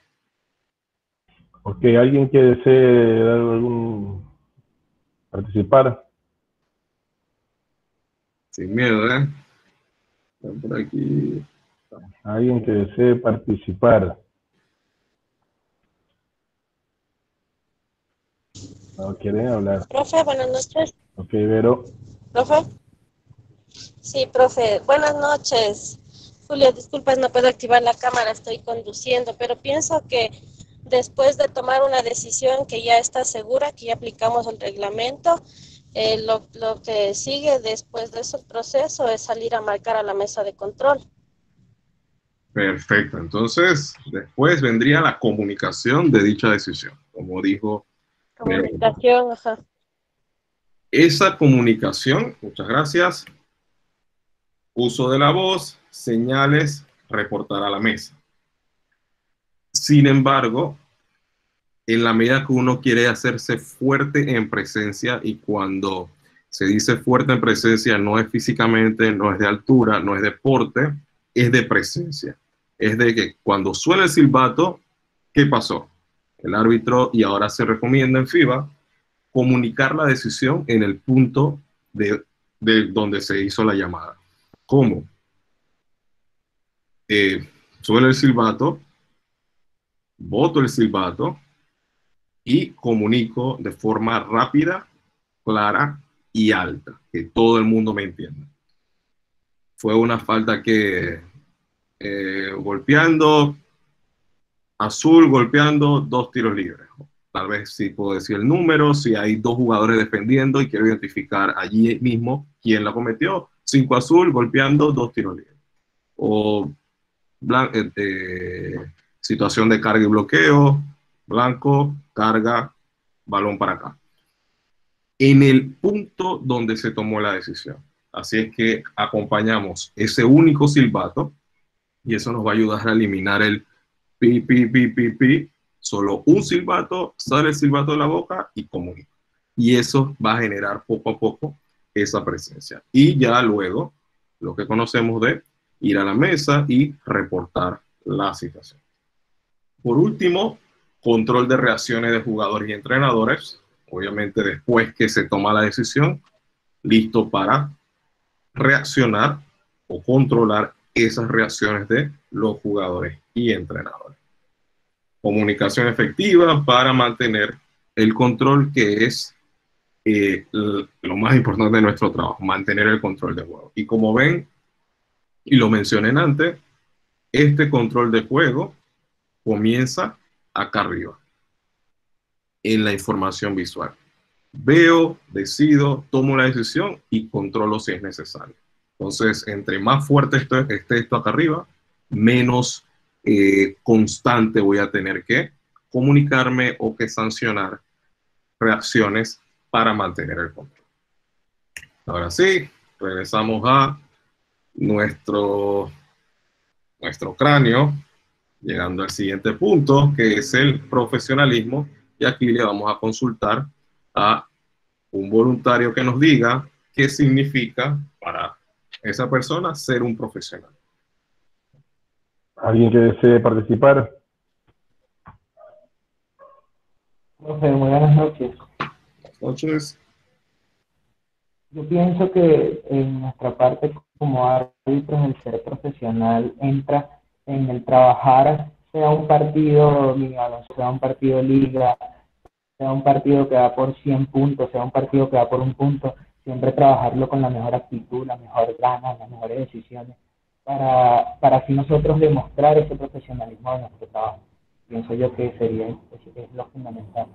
Ok, ¿alguien que desee dar participar? Sin miedo, ¿eh? Están por aquí. ¿Alguien que desee participar? ¿No quieren hablar? Profe, buenas noches. Ok, Vero. ¿Profe? Sí, profe, buenas noches. Julio, disculpas, no puedo activar la cámara, estoy conduciendo, pero pienso que después de tomar una decisión que ya está segura, que ya aplicamos el reglamento, lo que sigue después de ese proceso es salir a marcar a la mesa de control. Perfecto, entonces después vendría la comunicación de dicha decisión, como dijo. Comunicación, ajá. Esa comunicación, muchas gracias, uso de la voz, señales, reportar a la mesa. Sin embargo, en la medida que uno quiere hacerse fuerte en presencia, y cuando se dice fuerte en presencia no es físicamente, no es de altura, no es de porte, es de presencia. Es de que cuando suena el silbato, ¿qué pasó? El árbitro, y ahora se recomienda en FIBA, comunicar la decisión en el punto de donde se hizo la llamada. ¿Cómo? Suena el silbato, boto el silbato y comunico de forma rápida, clara y alta, que todo el mundo me entienda. Fue una falta que golpeando, azul golpeando, 2 tiros libres. Tal vez sí puedo decir el número, si hay 2 jugadores defendiendo y quiero identificar allí mismo quién la cometió. 5 azul golpeando, 2 tiros libres. O situación de carga y bloqueo, blanco, carga, balón para acá. En el punto donde se tomó la decisión. Así es que acompañamos ese único silbato y eso nos va a ayudar a eliminar el pi, pi, pi, pi, pi. Solo un silbato, sale el silbato de la boca y comunica. Y eso va a generar poco a poco esa presencia. Y ya luego, lo que conocemos de ir a la mesa y reportar la situación. Por último, control de reacciones de jugadores y entrenadores, obviamente después que se toma la decisión, listo para reaccionar o controlar esas reacciones de los jugadores y entrenadores. Comunicación efectiva para mantener el control, que es lo más importante de nuestro trabajo, mantener el control de juego. Y como ven, y lo mencioné antes, este control de juego comienza acá arriba, en la información visual. Veo, decido, tomo la decisión y controlo si es necesario. Entonces, entre más fuerte esté esto acá arriba, menos constante voy a tener que comunicarme o que sancionar reacciones para mantener el control. Ahora sí, regresamos a nuestro cráneo, llegando al siguiente punto, que es el profesionalismo, y aquí le vamos a consultar a un voluntario que nos diga qué significa para esa persona ser un profesional. ¿Alguien que desee participar? Profe, buenas noches. Buenas noches. Yo pienso que en nuestra parte como árbitros el ser profesional entra en el trabajar, sea un partido sea un partido liga, sea un partido que va por 100 puntos, sea un partido que va por un punto, siempre trabajarlo con la mejor actitud, la mejor ganas, las mejores decisiones, para así nosotros demostrar ese profesionalismo de nuestro trabajo. Pienso yo que es lo fundamental.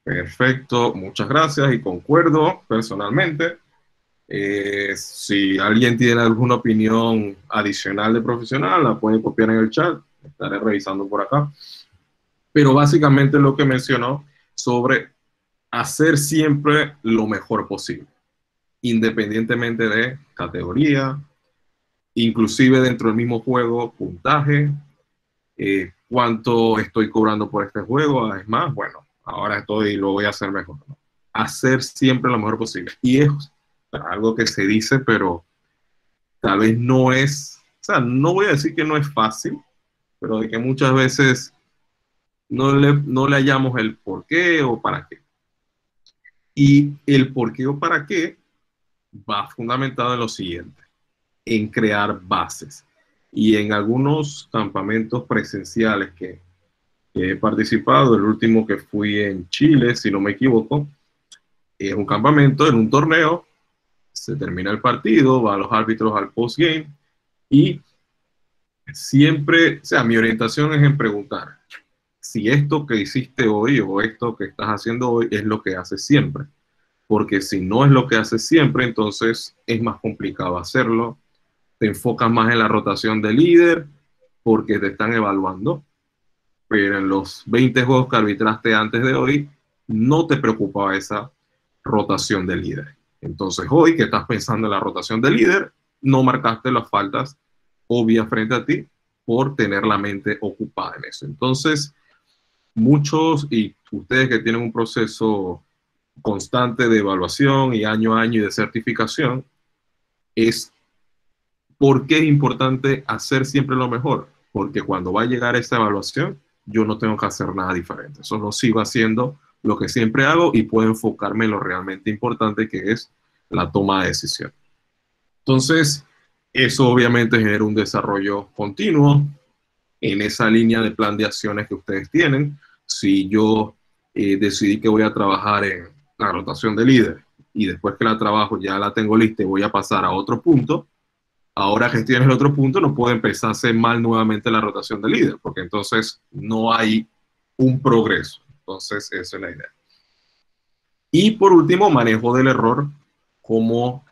Perfecto, muchas gracias y concuerdo personalmente. Si alguien tiene alguna opinión adicional de profesional, la pueden copiar en el chat, estaré revisando por acá. Pero básicamente lo que mencionó sobre hacer siempre lo mejor posible, independientemente de categoría, inclusive dentro del mismo juego, puntaje, cuánto estoy cobrando por este juego, es más, bueno, ahora lo voy a hacer mejor, ¿no? Hacer siempre lo mejor posible. Y es algo que se dice, pero tal vez no es, o sea, no voy a decir que no es fácil, pero de que muchas veces no le hallamos el por qué o para qué. Y el por qué o para qué va fundamentado en lo siguiente, en crear bases. Y en algunos campamentos presenciales que he participado, el último que fui en Chile, si no me equivoco, es un campamento en un torneo, se termina el partido, van los árbitros al postgame y siempre, o sea, mi orientación es en preguntar si esto que hiciste hoy o esto que estás haciendo hoy es lo que haces siempre. Porque si no es lo que haces siempre, entonces es más complicado hacerlo. Te enfocas más en la rotación de líder porque te están evaluando. Pero en los 20 juegos que arbitraste antes de hoy, no te preocupaba esa rotación de líder. Entonces hoy que estás pensando en la rotación de líder, no marcaste las faltas obvias frente a ti por tener la mente ocupada en eso. Entonces, muchos y ustedes que tienen un proceso constante de evaluación y año a año y de certificación, es por qué es importante hacer siempre lo mejor, porque cuando va a llegar esa evaluación, yo no tengo que hacer nada diferente, solo sigo haciendo lo que siempre hago y puedo enfocarme en lo realmente importante, que es la toma de decisión. Entonces, eso obviamente genera un desarrollo continuo en esa línea de plan de acciones que ustedes tienen. Si yo decidí que voy a trabajar en la rotación de líder y después que la trabajo ya la tengo lista y voy a pasar a otro punto, ahora que estoy en el otro punto no puedo empezar a hacer mal nuevamente la rotación de líder, porque entonces no hay un progreso. Entonces esa es la idea. Y por último, manejo del error, como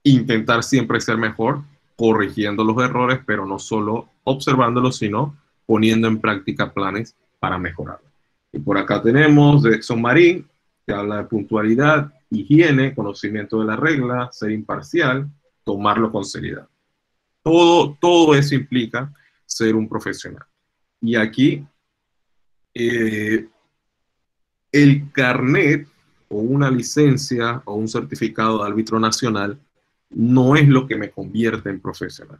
intentar siempre ser mejor, corrigiendo los errores, pero no solo observándolos, sino poniendo en práctica planes para mejorarlo. Y por acá tenemos de Exxon Marín, que habla de puntualidad, higiene, conocimiento de la regla, ser imparcial, tomarlo con seriedad. Todo eso implica ser un profesional. Y aquí, el carnet o una licencia o un certificado de árbitro nacional no es lo que me convierte en profesional.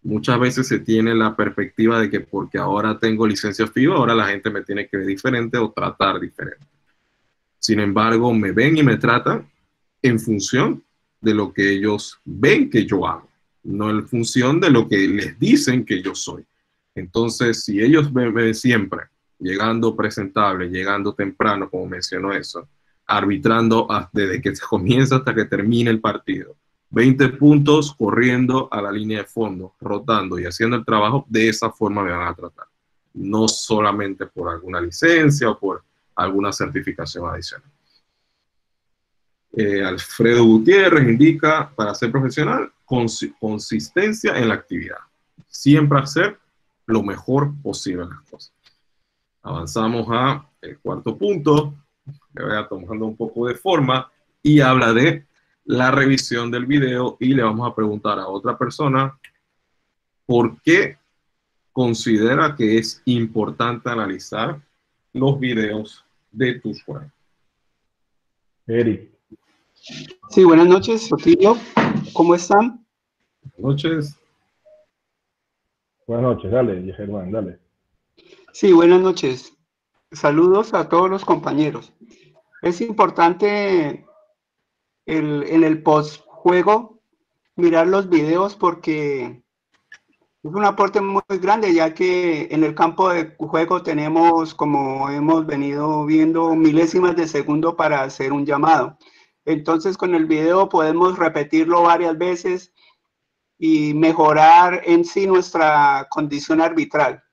Muchas veces se tiene la perspectiva de que porque ahora tengo licencia FIBA, ahora la gente me tiene que ver diferente o tratar diferente. Sin embargo, me ven y me tratan en función de lo que ellos ven que yo hago, no en función de lo que les dicen que yo soy. Entonces, si ellos me ven siempre llegando presentable, llegando temprano, como mencionó eso, arbitrando desde que se comienza hasta que termine el partido, 20 puntos corriendo a la línea de fondo, rotando y haciendo el trabajo, de esa forma me van a tratar. No solamente por alguna licencia o por alguna certificación adicional. Alfredo Gutiérrez indica, para ser profesional, consistencia en la actividad. Siempre hacer lo mejor posible en las cosas. Avanzamos a el cuarto punto, le voy a tomando un poco de forma, y habla de la revisión del video, y le vamos a preguntar a otra persona por qué considera que es importante analizar los videos de tus juegos. Eric. Sí, buenas noches, Sotilio. ¿Cómo están? Buenas noches. Buenas noches, dale, Germán, dale. Sí, buenas noches. Saludos a todos los compañeros. Es importante en el post-juego mirar los videos porque es un aporte muy grande, ya que en el campo de juego tenemos, como hemos venido viendo, milésimas de segundo para hacer un llamado. Entonces, con el video podemos repetirlo varias veces y mejorar en sí nuestra condición arbitral.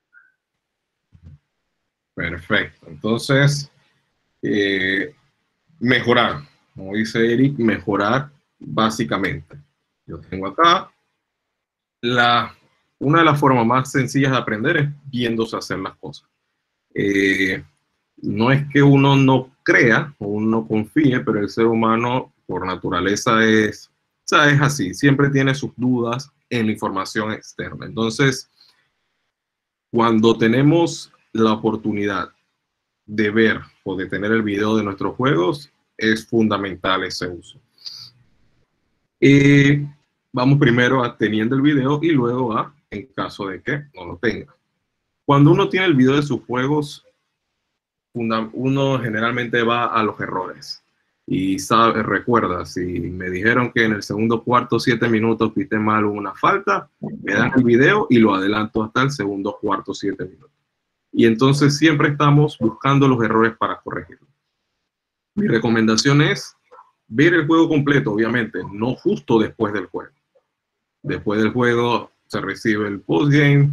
Perfecto. Entonces, mejorar, como dice Eric, mejorar básicamente. Yo tengo acá una de las formas más sencillas de aprender es viéndose hacer las cosas. No es que uno no crea o uno no confíe, pero el ser humano por naturaleza es así, siempre tiene sus dudas en la información externa. Entonces, cuando tenemos la oportunidad de ver o de tener el video de nuestros juegos, es fundamental ese uso. Vamos primero a teniendo el video y luego a en caso de que no lo tenga. Cuando uno tiene el video de sus juegos, uno generalmente va a los errores y recuerda, si me dijeron que en el segundo cuarto 7 minutos pité mal una falta, me dan el video y lo adelanto hasta el segundo cuarto 7 minutos. Y entonces siempre estamos buscando los errores para corregirlos. Mi recomendación es ver el juego completo, obviamente, no justo después del juego. Después del juego se recibe el postgame,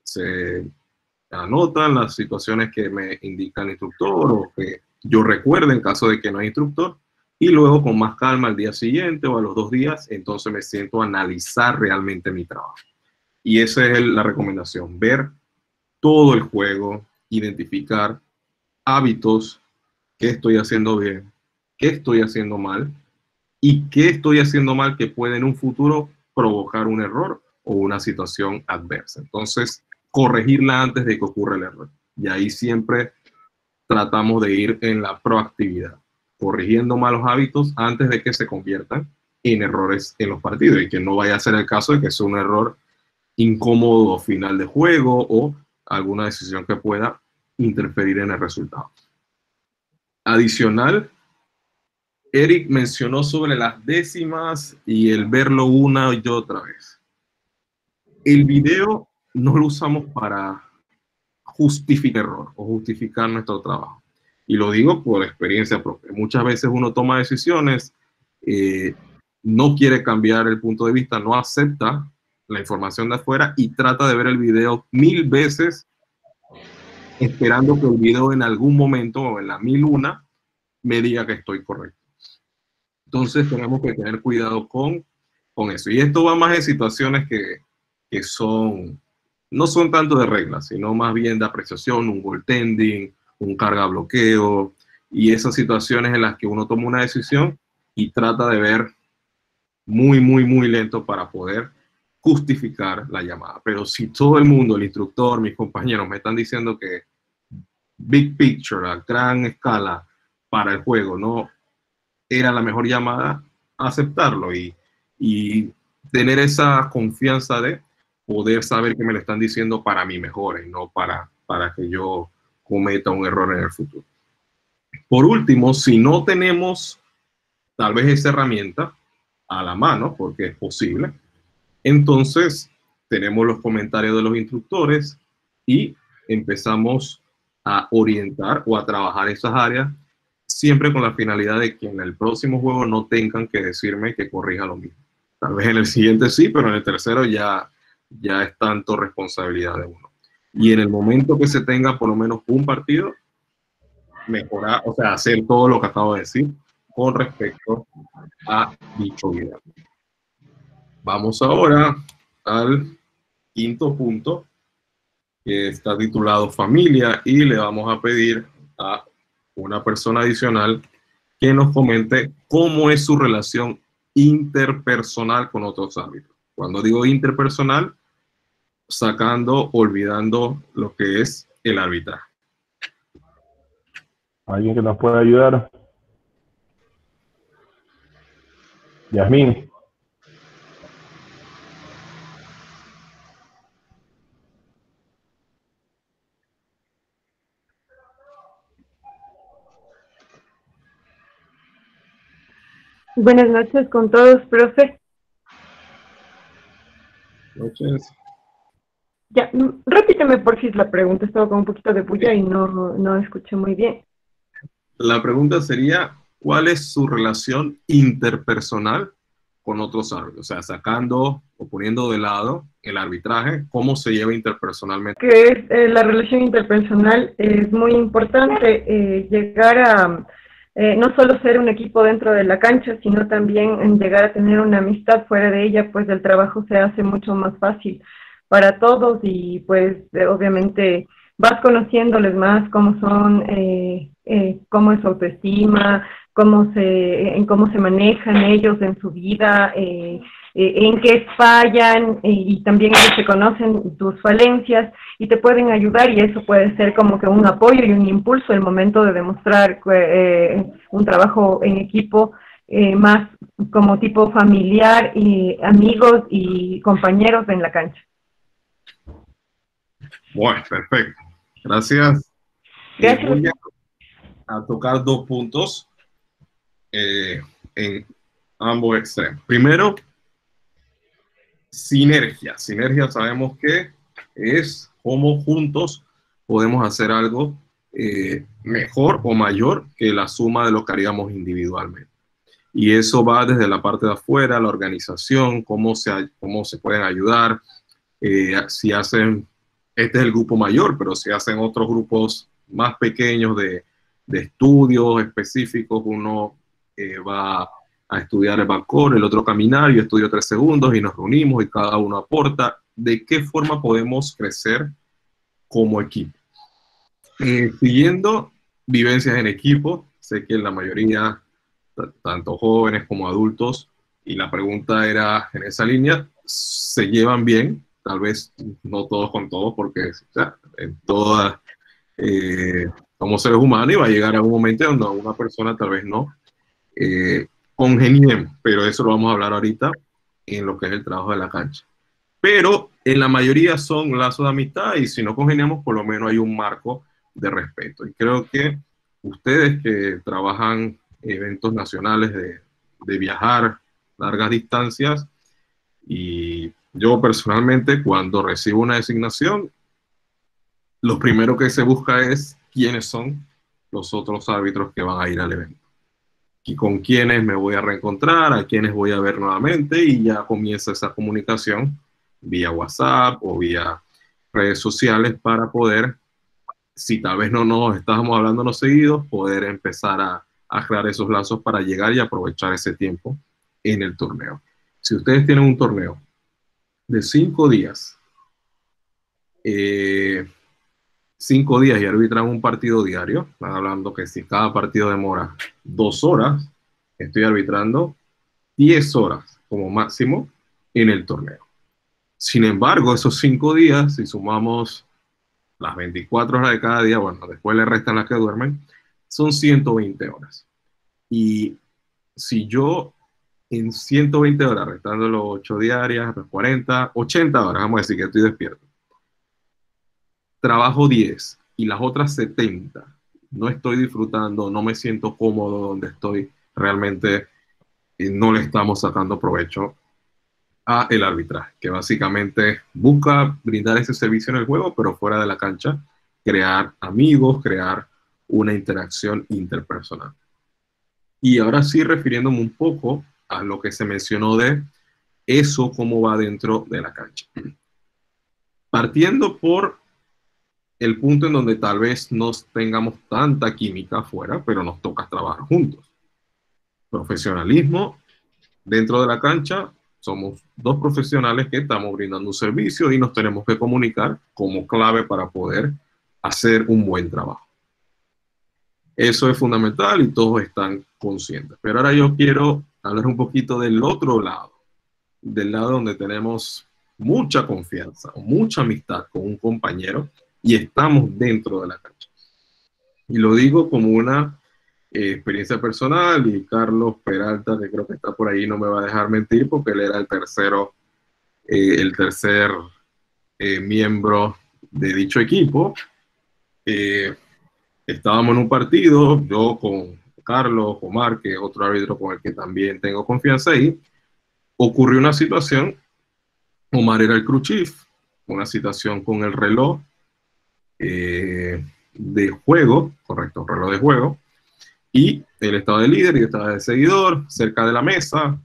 se anotan las situaciones que me indica el instructor o que yo recuerde en caso de que no hay instructor, y luego con más calma al día siguiente o a los 2 días, entonces me siento a analizar realmente mi trabajo. Y esa es la recomendación, ver todo el juego, identificar hábitos, qué estoy haciendo bien, qué estoy haciendo mal y qué estoy haciendo mal que puede en un futuro provocar un error o una situación adversa. Entonces, corregirla antes de que ocurra el error. Y ahí siempre tratamos de ir en la proactividad, corrigiendo malos hábitos antes de que se conviertan en errores en los partidos y que no vaya a ser el caso de que sea un error incómodo final de juego o alguna decisión que pueda interferir en el resultado. Adicional, Eric mencionó sobre las décimas y el verlo una y otra vez. El video no lo usamos para justificar error o justificar nuestro trabajo. Y lo digo por experiencia propia. Muchas veces uno toma decisiones, no quiere cambiar el punto de vista, no acepta la información de afuera y trata de ver el video 1000 veces esperando que el video en algún momento o en la 1001 me diga que estoy correcto. Entonces tenemos que tener cuidado con eso. Y esto va más en situaciones que no son tanto de reglas, sino más bien de apreciación, un goaltending, un carga bloqueo, y esas situaciones en las que uno toma una decisión y trata de ver muy, muy, muy lento para poder justificar la llamada. Pero si todo el mundo, el instructor, mis compañeros me están diciendo que big picture, a gran escala para el juego, no era la mejor llamada, aceptarlo y y tener esa confianza de poder saber que me lo están diciendo para mi mejora y no para que yo cometa un error en el futuro. Por último, si no tenemos tal vez esa herramienta a la mano, porque es posible, entonces tenemos los comentarios de los instructores y empezamos a orientar o a trabajar esas áreas, siempre con la finalidad de que en el próximo juego no tengan que decirme que corrija lo mismo. Tal vez en el siguiente sí, pero en el tercero ya es tanto responsabilidad de uno. Y en el momento que se tenga por lo menos un partido, mejorar, o sea, hacer todo lo que acabo de decir con respecto a dicho video. Vamos ahora al quinto punto, que está titulado Familia, y le vamos a pedir a una persona adicional que nos comente cómo es su relación interpersonal con otros árbitros. Cuando digo interpersonal, olvidando lo que es el arbitraje. ¿Alguien que nos pueda ayudar? Yasmín. Buenas noches con todos, profe. Noches. Ya, repíteme por si la pregunta, estaba con un poquito de bulla y no escuché muy bien. La pregunta sería, ¿cuál es su relación interpersonal con otros árbitros? O sea, sacando o poniendo de lado el arbitraje, ¿cómo se lleva interpersonalmente? Que es, la relación interpersonal es muy importante, llegar a no solo ser un equipo dentro de la cancha, sino también en llegar a tener una amistad fuera de ella, pues el trabajo se hace mucho más fácil para todos y pues obviamente vas conociéndoles más cómo son, cómo es su autoestima, cómo se manejan ellos en su vida, en qué fallan, y también ellos se conocen tus falencias y te pueden ayudar, y eso puede ser como que un apoyo y un impulso el momento de demostrar un trabajo en equipo, más como tipo familiar, y amigos y compañeros en la cancha. Bueno, perfecto. Gracias. Gracias. Voy a tocar dos puntos en ambos extremos. Primero, sinergia. Sinergia sabemos que es cómo juntos podemos hacer algo mejor o mayor que la suma de lo que haríamos individualmente. Y eso va desde la parte de afuera, la organización, cómo se pueden ayudar, si hacen, este es el grupo mayor, pero si hacen otros grupos más pequeños de estudios específicos, uno va a estudiar el backcourt, el otro caminar, yo estudio 3 segundos y nos reunimos y cada uno aporta. ¿De qué forma podemos crecer como equipo? Siguiendo vivencias en equipo, sé que la mayoría, tanto jóvenes como adultos, y la pregunta era en esa línea, se llevan bien, tal vez no todos con todos, porque o sea, en todas somos seres humanos y va a llegar a un momento donde una persona tal vez no congeniemos, pero eso lo vamos a hablar ahorita en lo que es el trabajo de la cancha. Pero en la mayoría son lazos de amistad, y si no congeniamos, por lo menos hay un marco de respeto. Y creo que ustedes que trabajan eventos nacionales de viajar largas distancias, y yo personalmente cuando recibo una designación, lo primero que se busca es quiénes son los otros árbitros que van a ir al evento, y con quiénes me voy a reencontrar, a quiénes voy a ver nuevamente, y ya comienza esa comunicación vía WhatsApp o vía redes sociales para poder, si tal vez no nos estábamos hablando seguidos, poder empezar a crear esos lazos para llegar y aprovechar ese tiempo en el torneo. Si ustedes tienen un torneo de 5 días, 5 días y arbitran un partido diario, están hablando que si cada partido demora 2 horas, estoy arbitrando 10 horas como máximo en el torneo. Sin embargo, esos 5 días, si sumamos las 24 horas de cada día, bueno, después le restan las que duermen, son 120 horas. Y si yo en 120 horas, restando los 8 diarias, las 40, 80 horas, vamos a decir que estoy despierto. Trabajo 10 y las otras 70 no estoy disfrutando, no me siento cómodo donde estoy, realmente no le estamos sacando provecho a el arbitraje, que básicamente busca brindar ese servicio en el juego, pero fuera de la cancha, crear amigos, crear una interacción interpersonal. Y ahora sí, refiriéndome un poco a lo que se mencionó de eso, cómo va dentro de la cancha. Partiendo por el punto en donde tal vez no tengamos tanta química afuera, pero nos toca trabajar juntos. Profesionalismo dentro de la cancha. Somos dos profesionales que estamos brindando un servicio y nos tenemos que comunicar como clave para poder hacer un buen trabajo. Eso es fundamental y todos están conscientes. Pero ahora yo quiero hablar un poquito del otro lado, del lado donde tenemos mucha confianza, mucha amistad con un compañero y estamos dentro de la cancha. Y lo digo como una experiencia personal, y Carlos Peralta, que creo que está por ahí, no me va a dejar mentir porque él era el tercer miembro de dicho equipo. Estábamos en un partido, yo con Carlos, Omar, que es otro árbitro con el que también tengo confianza ahí. Ocurrió una situación, Omar era el crew chief, una situación con el reloj de juego, correcto, reloj de juego, y él estaba de líder y yo estaba de seguidor, cerca de la mesa,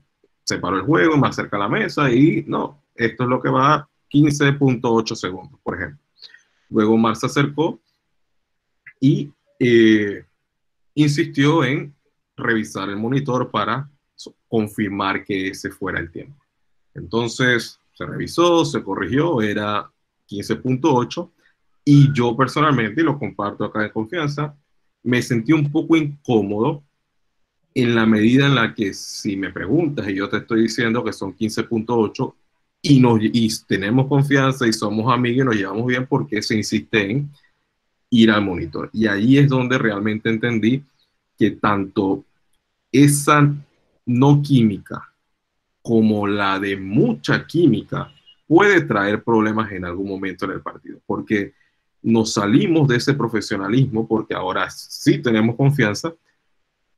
se paró el juego, más cerca de la mesa, y no, esto es lo que va 15.8 segundos, por ejemplo. Luego Omar se acercó y insistió en revisar el monitor para confirmar que ese fuera el tiempo. Entonces se revisó, se corrigió, era 15.8, y yo personalmente, y lo comparto acá de confianza, me sentí un poco incómodo en la medida en la que si me preguntas y yo te estoy diciendo que son 15.8 y tenemos confianza y somos amigos y nos llevamos bien, porque se insiste en ir al monitor. Y ahí es donde realmente entendí que tanto esa no química como la de mucha química puede traer problemas en algún momento en el partido, porque nos salimos de ese profesionalismo porque ahora sí tenemos confianza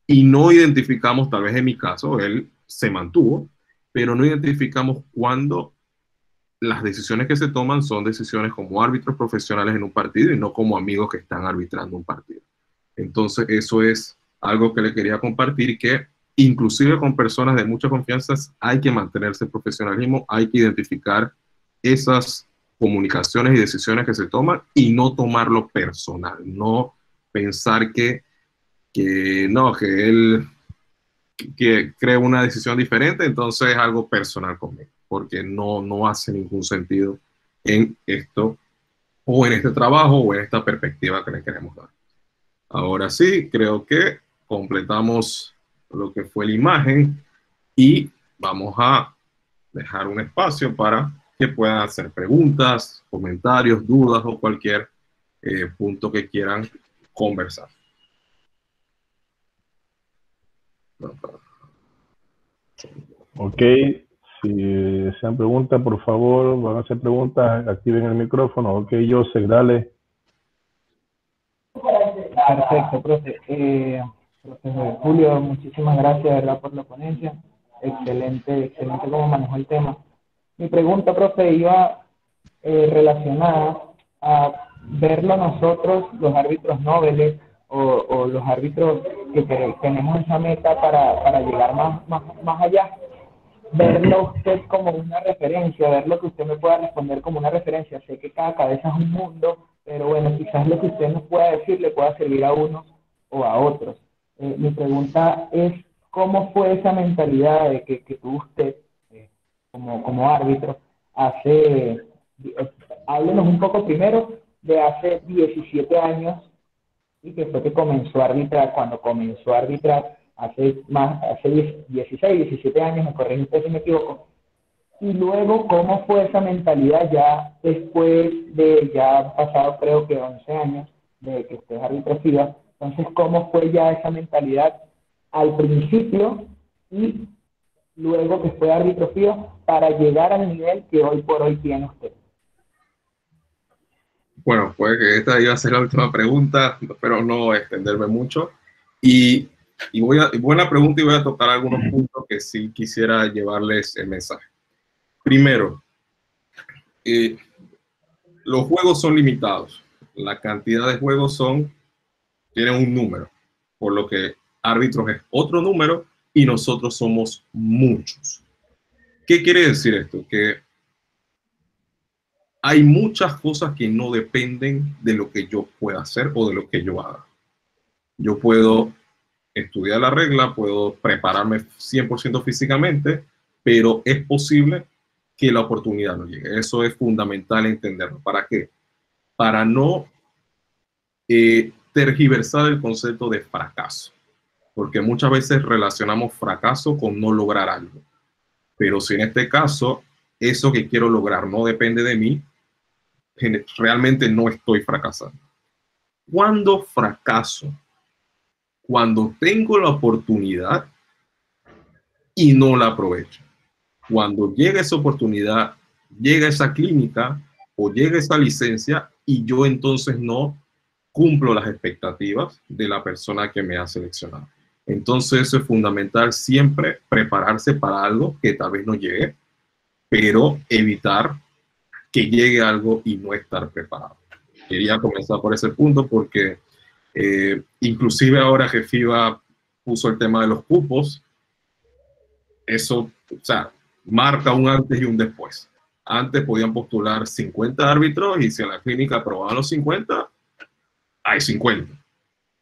y no identificamos, tal vez en mi caso, él se mantuvo, pero no identificamos cuándo las decisiones que se toman son decisiones como árbitros profesionales en un partido y no como amigos que están arbitrando un partido. Entonces eso es algo que le quería compartir, que inclusive con personas de mucha confianza hay que mantenerse el profesionalismo, hay que identificar esas comunicaciones y decisiones que se toman y no tomarlo personal, no pensar que él que cree una decisión diferente, entonces es algo personal conmigo, porque no hace ningún sentido en esto, o en este trabajo, o en esta perspectiva que le queremos dar. Ahora sí, creo que completamos lo que fue la imagen y vamos a dejar un espacio para que puedan hacer preguntas, comentarios, dudas o cualquier punto que quieran conversar. Ok, si desean preguntas, por favor, van a hacer preguntas, activen el micrófono. Ok, Joseph, dale. Perfecto, profe. Profe Julio, muchísimas gracias, de verdad, por la ponencia. Excelente cómo manejó el tema. Mi pregunta, profe, iba relacionada a verlo nosotros, los árbitros nobles, o los árbitros que tenemos esa meta para llegar más allá. Verlo usted como una referencia, ver lo que usted me pueda responder como una referencia. Sé que cada cabeza es un mundo, pero bueno, quizás lo que usted nos pueda decir le pueda servir a unos o a otros. Mi pregunta es, ¿cómo fue esa mentalidad de que tuvo usted como árbitro hace, háblenos un poco primero de hace 17 años y que fue que comenzó a arbitrar, cuando comenzó a arbitrar hace 16, 17 años, me corrijo usted si me equivoco, y luego cómo fue esa mentalidad ya después de, ya han pasado creo que 11 años de que usted es árbitro FIBA, entonces cómo fue ya esa mentalidad al principio y luego que fue árbitro FIBA para llegar al nivel que hoy por hoy tiene usted? Bueno, pues que esta iba a ser la última pregunta, pero no extenderme mucho. Y buena pregunta, y voy a tocar algunos puntos que sí quisiera llevarles el mensaje. Primero, los juegos son limitados. La cantidad de juegos tienen un número, por lo que árbitros es otro número y nosotros somos muchos. ¿Qué quiere decir esto? Que hay muchas cosas que no dependen de lo que yo pueda hacer o de lo que yo haga. Yo puedo estudiar la regla, puedo prepararme 100% físicamente, pero es posible que la oportunidad no llegue. Eso es fundamental entenderlo. ¿Para qué? Para no tergiversar el concepto de fracaso, porque muchas veces relacionamos fracaso con no lograr algo. Pero si en este caso eso que quiero lograr no depende de mí, realmente no estoy fracasando. ¿Cuándo fracaso? Cuando tengo la oportunidad y no la aprovecho. Cuando llega esa oportunidad, llega esa clínica o llega esa licencia y yo entonces no cumplo las expectativas de la persona que me ha seleccionado. Entonces eso es fundamental, siempre prepararse para algo que tal vez no llegue, pero evitar que llegue algo y no estar preparado. Quería comenzar por ese punto porque inclusive ahora que FIBA puso el tema de los cupos, eso, o sea, marca un antes y un después. Antes podían postular 50 árbitros y si en la clínica aprobaban los 50, hay 50.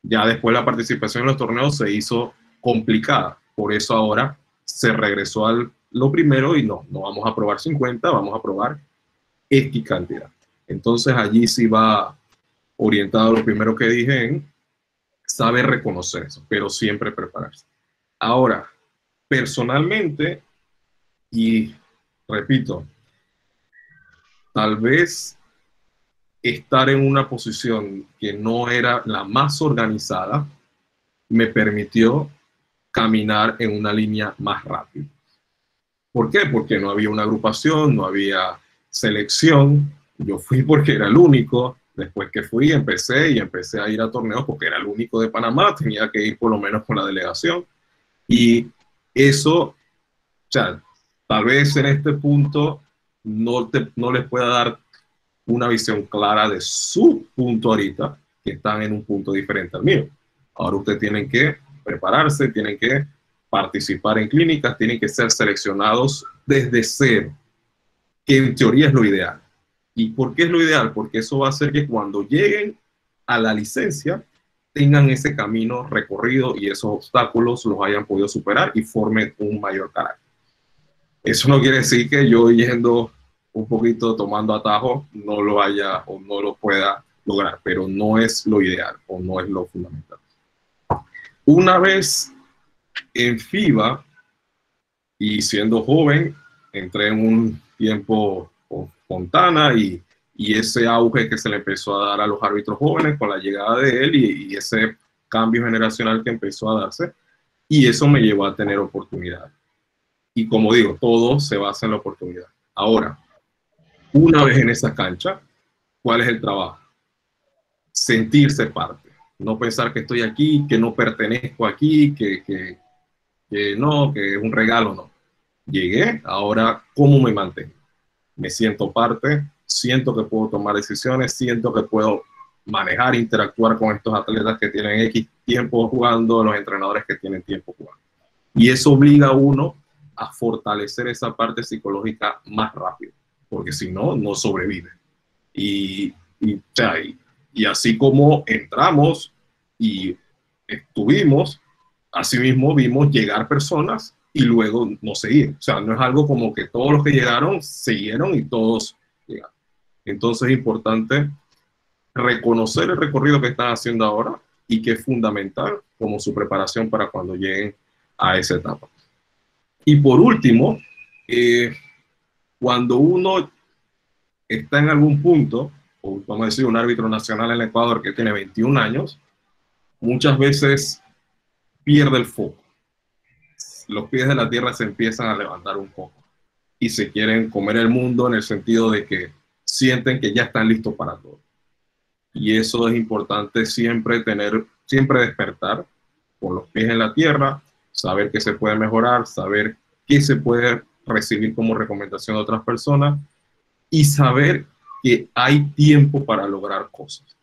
Ya después la participación en los torneos se hizo complicada. Por eso ahora se regresó a lo primero y no vamos a aprobar 50, vamos a aprobar X cantidad. Entonces allí sí va orientado a lo primero que dije en saber reconocer eso, pero siempre prepararse. Ahora, personalmente, y repito, tal vez estar en una posición que no era la más organizada me permitió caminar en una línea más rápida. ¿Por qué? Porque no había una agrupación, no había selección. Yo fui porque era el único. Después que fui, empecé a ir a torneos porque era el único de Panamá. Tenía que ir por lo menos con la delegación. Y eso, o sea, tal vez en este punto no les pueda dar una visión clara de su punto ahorita, que están en un punto diferente al mío. Ahora ustedes tienen que prepararse, tienen que participar en clínicas, tienen que ser seleccionados desde cero, que en teoría es lo ideal. ¿Y por qué es lo ideal? Porque eso va a hacer que cuando lleguen a la licencia tengan ese camino recorrido y esos obstáculos los hayan podido superar y formen un mayor carácter. Eso no quiere decir que yo yendo un poquito tomando atajo no lo haya o no lo pueda lograr, pero no es lo ideal o no es lo fundamental. Una vez en FIBA y siendo joven, entré en un tiempo Fontana y ese auge que se le empezó a dar a los árbitros jóvenes con la llegada de él y ese cambio generacional que empezó a darse, y eso me llevó a tener oportunidad. Y como digo, todo se basa en la oportunidad. Ahora, una vez en esa cancha, ¿cuál es el trabajo? Sentirse parte. No pensar que estoy aquí, que no pertenezco aquí, que no, que es un regalo, no. Llegué, ahora, ¿cómo me mantengo? Me siento parte, siento que puedo tomar decisiones, siento que puedo manejar, interactuar con estos atletas que tienen X tiempo jugando, los entrenadores que tienen tiempo jugando. Y eso obliga a uno a fortalecer esa parte psicológica más rápido, porque si no, no sobrevive. Y así como entramos y estuvimos, así mismo vimos llegar personas y luego no seguir. O sea, no es algo como que todos los que llegaron siguieron y todos llegaron. Entonces es importante reconocer el recorrido que están haciendo ahora y que es fundamental como su preparación para cuando lleguen a esa etapa. Y por último, cuando uno está en algún punto, o vamos a decir un árbitro nacional en el Ecuador que tiene 21 años, muchas veces pierde el foco. los pies de la tierra se empiezan a levantar un poco y se quieren comer el mundo en el sentido de que sienten que ya están listos para todo. Y eso es importante siempre siempre despertar con los pies en la tierra, saber qué se puede mejorar, saber qué se puede recibir como recomendación de otras personas y saber que hay tiempo para lograr cosas.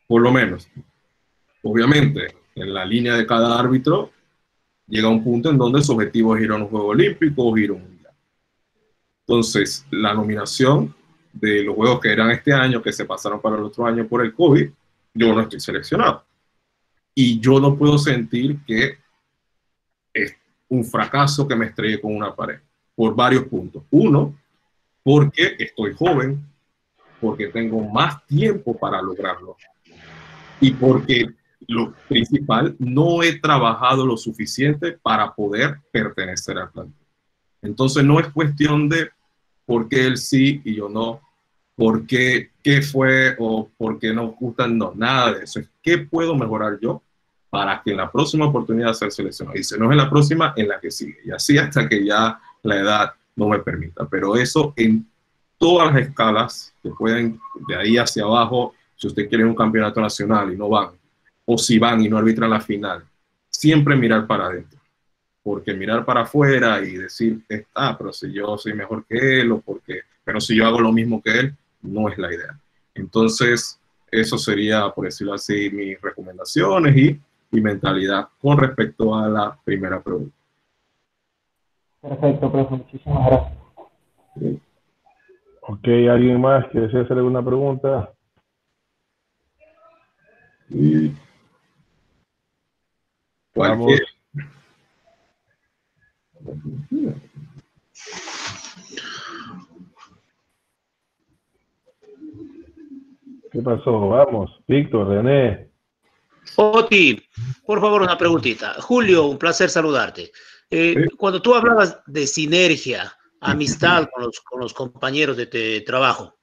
Por lo menos, obviamente, en la línea de cada árbitro llega un punto en donde su objetivo es ir a un Juego Olímpico o ir a un Mundial. Entonces, la nominación de los juegos que eran este año, que se pasaron para el otro año por el COVID, yo no estoy seleccionado. Y yo no puedo sentir que es un fracaso que me estrelle con una pared, por varios puntos. Uno, porque estoy joven, porque tengo más tiempo para lograrlo. Y porque lo principal, no he trabajado lo suficiente para poder pertenecer al plantel. Entonces no es cuestión de por qué él sí y yo no, por qué fue o por qué no gustan, no, nada de eso. Es qué puedo mejorar yo para que en la próxima oportunidad sea seleccionado. Y si no es en la próxima, en la que sigue. Y así hasta que ya la edad no me permita. Pero eso en todas las escalas que pueden, de ahí hacia abajo, si usted quiere un campeonato nacional y no van, o si van y no arbitran la final, siempre mirar para adentro. Porque mirar para afuera y decir, pero si yo soy mejor que él, pero si yo hago lo mismo que él, no es la idea. Entonces, eso sería, por decirlo así, mis recomendaciones y mi mentalidad con respecto a la primera pregunta. Perfecto, profe, muchísimas gracias. Sí. Ok, ¿alguien más que desea hacer alguna pregunta? Vamos. ¿Qué pasó? Vamos, Víctor, René. Oti, por favor, una preguntita. Julio, un placer saludarte. Cuando tú hablabas de sinergia, amistad con los compañeros de trabajo,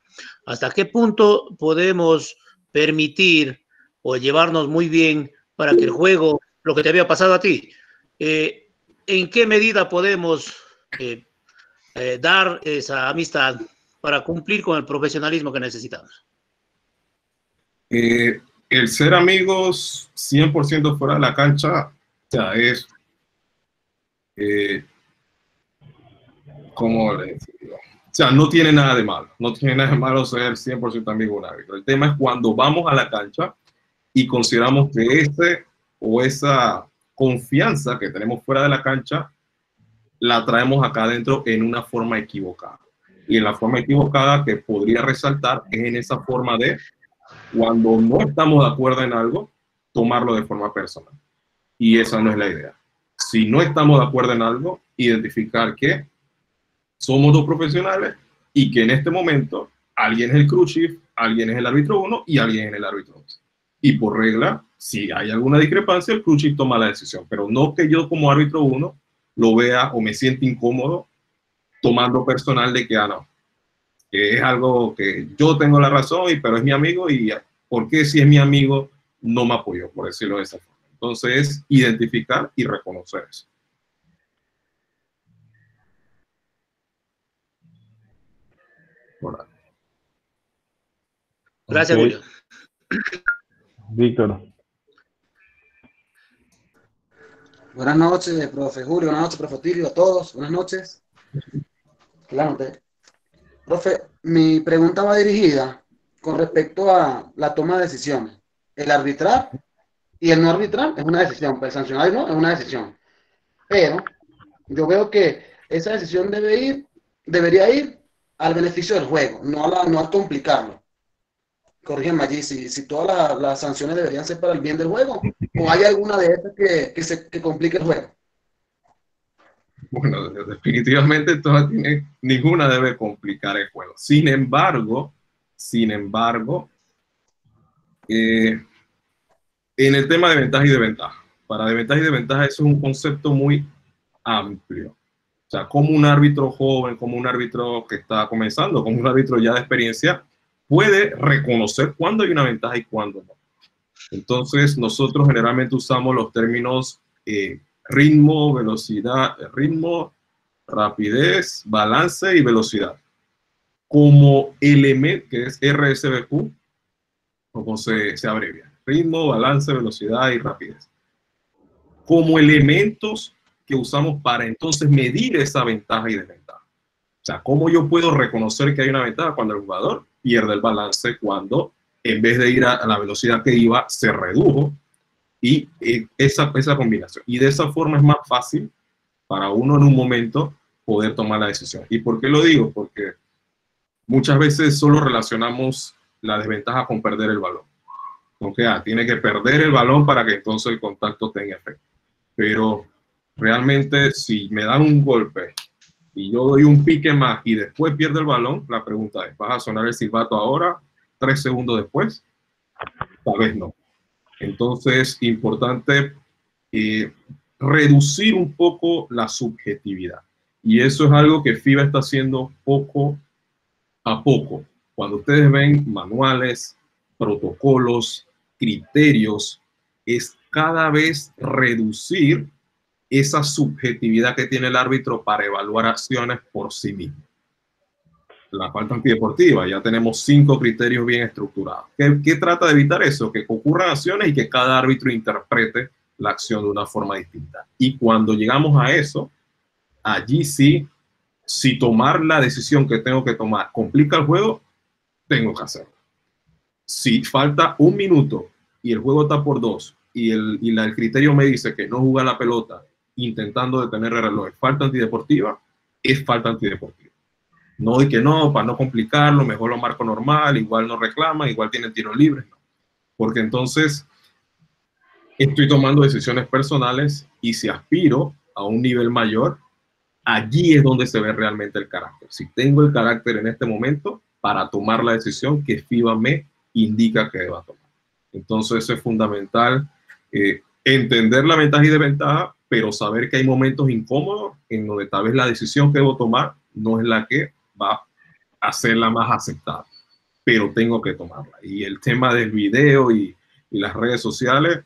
¿hasta qué punto podemos permitir o llevarnos muy bien para que el juego, lo que te había pasado a ti, en qué medida podemos dar esa amistad para cumplir con el profesionalismo que necesitamos? El ser amigos 100% fuera de la cancha, o sea, es ¿cómo le digo? O sea, no tiene nada de malo. No tiene nada de malo ser 100% amigo de un árbitro. El tema es cuando vamos a la cancha y consideramos que esa confianza que tenemos fuera de la cancha la traemos acá adentro en una forma equivocada. Y en la forma equivocada que podría resaltar es en esa forma de cuando no estamos de acuerdo en algo, tomarlo de forma personal. Y esa no es la idea. Si no estamos de acuerdo en algo, identificar que somos dos profesionales y que en este momento alguien es el crew chief, alguien es el árbitro 1 y alguien es el árbitro 2. Y por regla, si hay alguna discrepancia, el crew chief toma la decisión, pero no que yo como árbitro 1 lo vea o me sienta incómodo tomando personal de que, no, que es algo que yo tengo la razón, pero es mi amigo y ¿por qué si es mi amigo no me apoyó? Por decirlo de esa forma. Entonces, identificar y reconocer eso. Gracias, Julio. Víctor. Buenas noches, profe Julio. Buenas noches, profe Otilio. A todos. Buenas noches. Claro, profe, mi pregunta va dirigida con respecto a la toma de decisiones. El arbitrar y el no arbitrar es una decisión, pues sancionar y no es una decisión. Pero yo veo que esa decisión debería ir al beneficio del juego, no a complicarlo. Corrígeme allí, si todas las sanciones deberían ser para el bien del juego, o hay alguna de estas que complique el juego. Bueno, definitivamente ninguna debe complicar el juego. Sin embargo, en el tema de ventaja y desventaja, para de ventaja y desventaja eso es un concepto muy amplio. O sea, como un árbitro joven, como un árbitro que está comenzando, como un árbitro ya de experiencia, puede reconocer cuándo hay una ventaja y cuándo no. Entonces, nosotros generalmente usamos los términos ritmo, velocidad, ritmo, rapidez, balance y velocidad. Como elemento, que es RSBQ, como se abrevia. Ritmo, balance, velocidad y rapidez. Como elementos que usamos para entonces medir esa ventaja y desventaja. O sea, ¿cómo yo puedo reconocer que hay una ventaja cuando el jugador pierde el balance, cuando en vez de ir a la velocidad que iba, se redujo? Y esa combinación. Y de esa forma es más fácil para uno en un momento poder tomar la decisión. ¿Y por qué lo digo? Porque muchas veces solo relacionamos la desventaja con perder el balón. Aunque tiene que perder el balón para que entonces el contacto tenga efecto. Pero realmente si me dan un golpe y yo doy un pique más y después pierdo el balón, la pregunta es, ¿vas a sonar el silbato ahora, 3 segundos después? Tal vez no. Entonces, importante reducir un poco la subjetividad. Y eso es algo que FIBA está haciendo poco a poco. Cuando ustedes ven manuales, protocolos, criterios, es cada vez reducir esa subjetividad que tiene el árbitro para evaluar acciones por sí mismo. La falta antideportiva, ya tenemos 5 criterios bien estructurados. ¿Qué trata de evitar eso? Que ocurran acciones y que cada árbitro interprete la acción de una forma distinta. Y cuando llegamos a eso, allí sí, si tomar la decisión que tengo que tomar complica el juego, tengo que hacerlo. Si falta 1 minuto y el juego está por 2 y el criterio me dice que no juega la pelota intentando detener el reloj, falta antideportiva, es falta antideportiva. No de que no, para no complicarlo, mejor lo marco normal, igual no reclama, igual tiene tiros libres. No. Porque entonces estoy tomando decisiones personales y si aspiro a un nivel mayor, allí es donde se ve realmente el carácter. Si tengo el carácter en este momento para tomar la decisión que FIBA me indica que deba tomar. Entonces eso es fundamental, entender la ventaja y desventaja, pero saber que hay momentos incómodos en donde tal vez la decisión que debo tomar no es la que va a ser la más aceptada, pero tengo que tomarla. Y el tema del video y las redes sociales,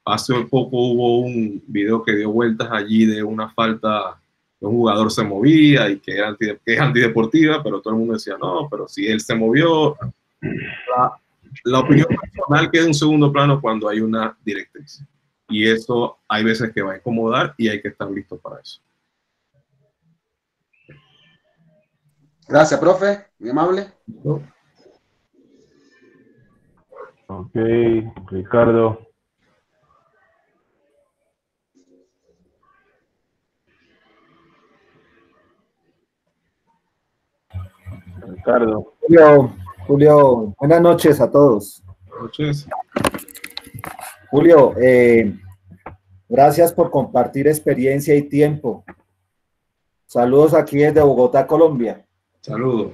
hace poco hubo un video que dio vueltas allí de una falta, un jugador se movía y que es antideportiva, pero todo el mundo decía, no, pero si él se movió, la opinión personal queda en un segundo plano cuando hay una directriz. Y eso hay veces que va a incomodar y hay que estar listo para eso. Gracias, profe. Muy amable. Ok, Ricardo. Ricardo. Julio, buenas noches a todos. Buenas noches. Julio, gracias por compartir experiencia y tiempo. Saludos aquí desde Bogotá, Colombia. Saludos.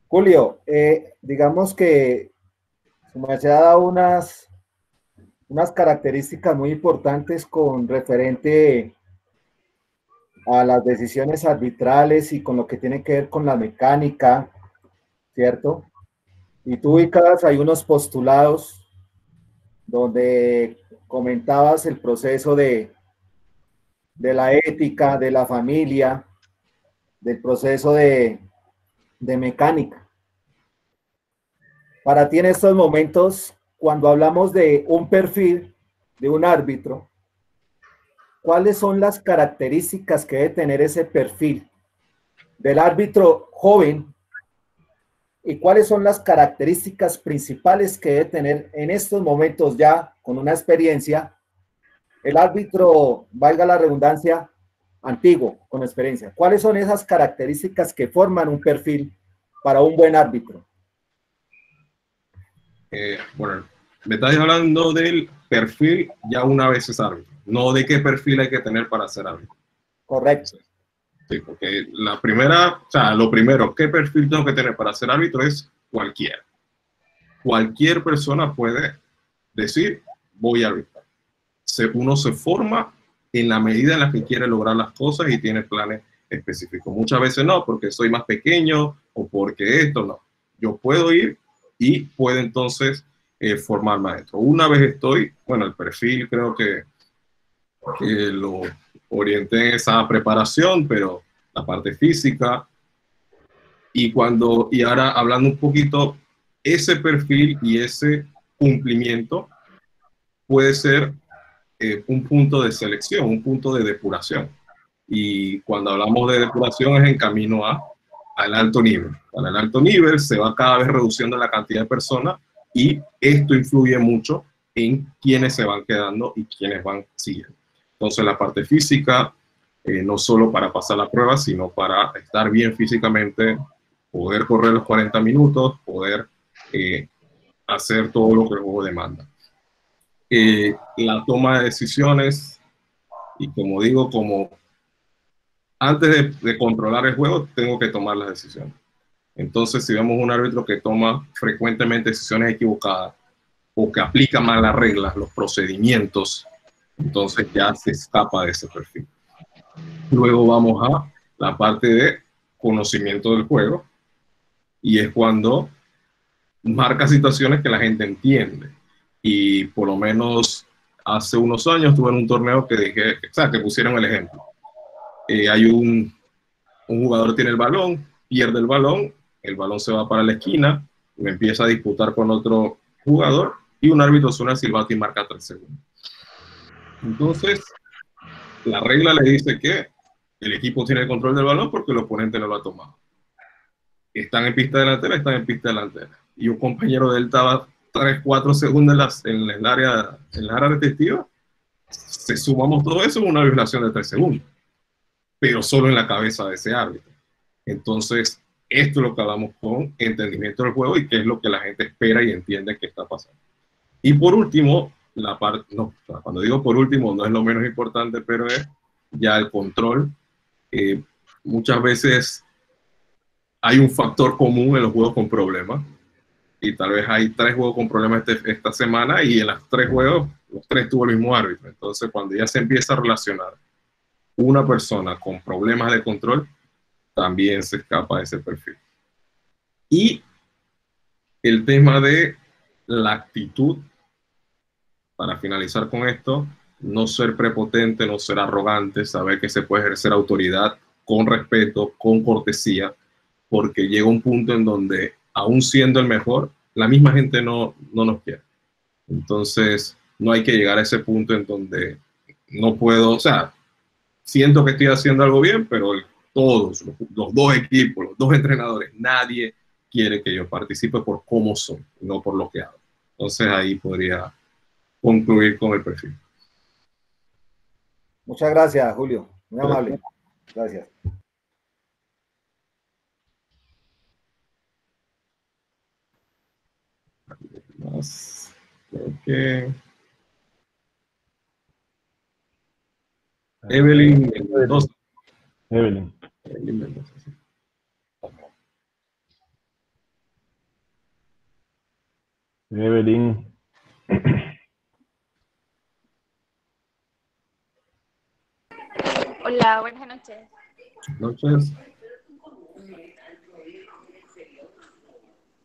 Julio, digamos que se ha dado unas características muy importantes con referente a las decisiones arbitrales y con lo que tiene que ver con la mecánica, ¿cierto? Y tú ubicabas ahí unos postulados donde comentabas el proceso de la ética, de la familia, del proceso de mecánica. Para ti en estos momentos, cuando hablamos de un perfil de un árbitro, ¿cuáles son las características que debe tener ese perfil del árbitro joven? ¿Y cuáles son las características principales que debe tener en estos momentos ya con una experiencia el árbitro, valga la redundancia, antiguo, con experiencia? ¿Cuáles son esas características que forman un perfil para un buen árbitro? Bueno, me estás hablando del perfil ya una vez es árbitro, no de qué perfil hay que tener para ser árbitro. Correcto. Sí, porque la primera, o sea, lo primero, ¿qué perfil tengo que tener para ser árbitro? Es cualquiera. Cualquier persona puede decir, voy a arbitrar. Uno se forma en la medida en la que quiere lograr las cosas y tiene planes específicos. Muchas veces no, porque soy más pequeño o porque esto no. Yo puedo ir y puedo entonces formarme adentro. Una vez estoy, bueno, el perfil creo que que lo orienté en esa preparación, pero la parte física. Y ahora hablando un poquito, ese perfil y ese cumplimiento puede ser un punto de selección, un punto de depuración. Y cuando hablamos de depuración es en camino al alto nivel. Para el alto nivel se va cada vez reduciendo la cantidad de personas y esto influye mucho en quiénes se van quedando y quiénes van siguiendo. Entonces la parte física, no solo para pasar la prueba, sino para estar bien físicamente, poder correr los 40 minutos, poder hacer todo lo que el juego demanda. La toma de decisiones, y como digo, antes de controlar el juego, tengo que tomar las decisiones. Entonces, si vemos un árbitro que toma frecuentemente decisiones equivocadas o que aplica mal las reglas, los procedimientos, entonces ya se escapa de ese perfil. Luego vamos a la parte de conocimiento del juego, y es cuando marca situaciones que la gente entiende. Y por lo menos hace unos años tuve en un torneo que pusieron el ejemplo. Hay un jugador tiene el balón, pierde el balón se va para la esquina, me empieza a disputar con otro jugador y un árbitro suena el silbato y marca 3 segundos. Entonces, la regla le dice que el equipo tiene el control del balón porque el oponente no lo ha tomado. Están en pista delantera. Y un compañero de él estaba 3-4 segundos en el área restrictiva. Se sumamos todo eso en una violación de 3 segundos. Pero solo en la cabeza de ese árbitro. Entonces, esto es lo que hablamos con entendimiento del juego y qué es lo que la gente espera y entiende que está pasando. Y por último, cuando digo por último, no es lo menos importante, pero es ya el control. Muchas veces hay un factor común en los juegos con problemas. Y tal vez hay 3 juegos con problemas esta semana y en los 3 juegos, los 3 tuvo el mismo árbitro. Entonces, cuando ya se empieza a relacionar una persona con problemas de control, también se escapa de ese perfil. Y el tema de la actitud, para finalizar con esto, no ser prepotente, no ser arrogante, saber que se puede ejercer autoridad con respeto, con cortesía, porque llega un punto en donde, aún siendo el mejor, la misma gente no nos quiere. Entonces, no hay que llegar a ese punto en donde no puedo, siento que estoy haciendo algo bien, pero todos, los 2 equipos, los 2 entrenadores, nadie quiere que yo participe por cómo soy, no por lo que hago. Entonces ahí podría concluir con el perfil. Muchas gracias, Julio. Muy amable. Gracias. Creo que Evelyn Mendoza. Evelyn Mendoza, sí. Evelyn. Hola, buenas noches. Noches.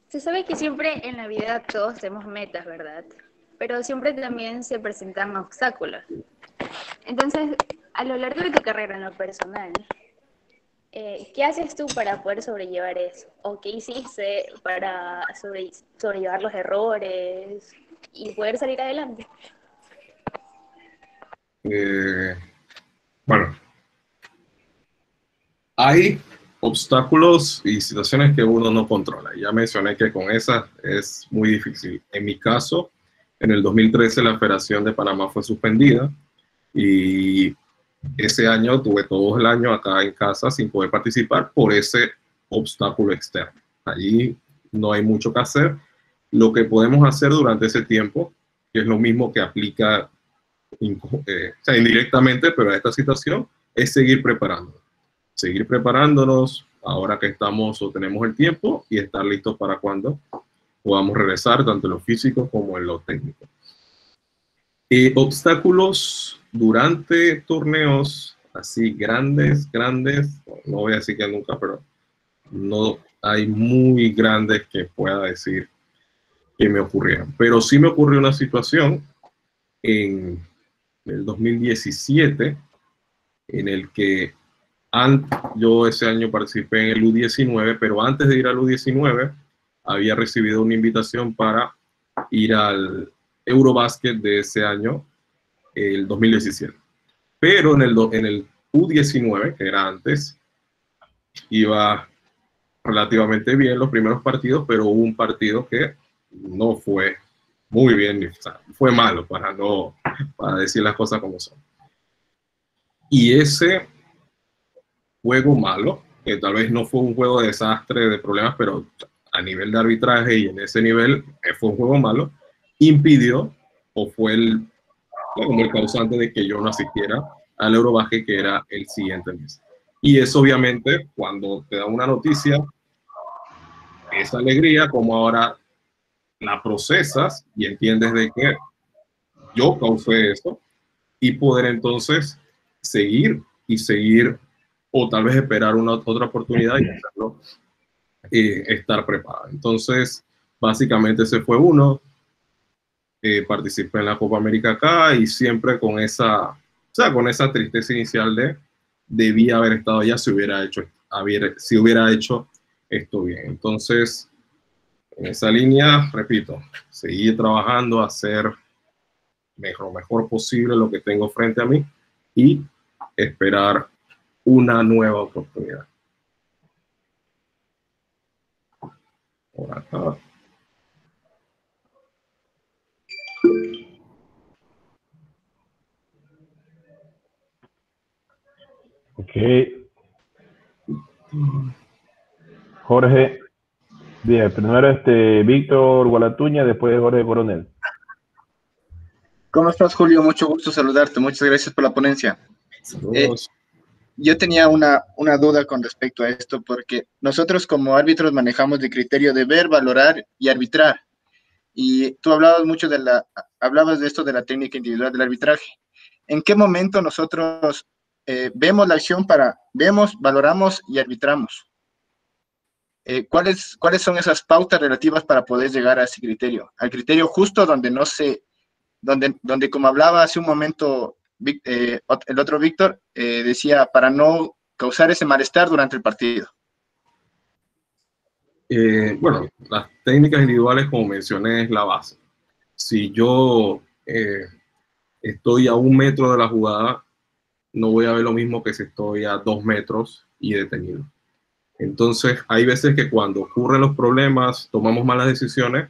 Se sabe que siempre en la vida todos tenemos metas, ¿verdad? Pero siempre también se presentan obstáculos. Entonces, a lo largo de tu carrera en lo personal, ¿qué haces tú para poder sobrellevar eso? ¿O qué hiciste para sobrellevar los errores y poder salir adelante? Bueno, hay obstáculos y situaciones que uno no controla. Ya mencioné que con esas es muy difícil. En mi caso, en el 2013 la Federación de Panamá fue suspendida y ese año tuve todo el año acá en casa sin poder participar por ese obstáculo externo. Allí no hay mucho que hacer. Lo que podemos hacer durante ese tiempo, que es lo mismo que aplica indirectamente, pero a esta situación, es seguir preparándonos ahora que estamos o tenemos el tiempo y estar listos para cuando podamos regresar, tanto en lo físico como en lo técnico. Obstáculos durante torneos así grandes, no voy a decir que nunca, pero no hay muy grandes que pueda decir que me ocurrieron. Pero sí me ocurrió una situación en el 2017, en el que yo ese año participé en el U19, pero antes de ir al U19 había recibido una invitación para ir al Eurobasket de ese año, el 2017. Pero en el U19, que era antes, iba relativamente bien los primeros partidos, pero hubo un partido que no fue muy bien, o sea, fue malo, para decir las cosas como son. Y ese juego malo, que tal vez no fue un juego de desastre, de problemas, pero a nivel de arbitraje y en ese nivel fue un juego malo, impidió o fue como el causante de que yo no asistiera al Eurobasket, que era el siguiente mes. Y eso obviamente, cuando te da una noticia, esa alegría, como ahora la procesas y entiendes de que yo causé esto, y poder entonces seguir o tal vez esperar otra oportunidad y hacerlo, estar preparado. Entonces, básicamente ese fue uno. Participé en la Copa América acá y siempre con esa tristeza inicial de debía haber estado allá si hubiera hecho esto bien. Entonces, en esa línea, repito, seguir trabajando, hacer lo mejor posible lo que tengo frente a mí y esperar una nueva oportunidad. Por acá. Ok. Jorge, bien, primero Víctor Gualatuña, después Jorge Coronel. ¿Cómo estás, Julio? Mucho gusto saludarte. Muchas gracias por la ponencia. Yo tenía una duda con respecto a esto, porque nosotros como árbitros manejamos el criterio de ver, valorar y arbitrar. Y tú hablabas mucho hablabas de esto de la técnica individual del arbitraje. ¿En qué momento nosotros vemos la acción vemos, valoramos y arbitramos? ¿Cuáles son esas pautas relativas para poder llegar a ese criterio? Al criterio justo donde como hablaba hace un momento el otro Víctor, decía para no causar ese malestar durante el partido. Bueno, las técnicas individuales, como mencioné, es la base. Si yo estoy a 1 metro de la jugada, no voy a ver lo mismo que si estoy a 2 metros y detenido. Entonces, hay veces que cuando ocurren los problemas, tomamos malas decisiones,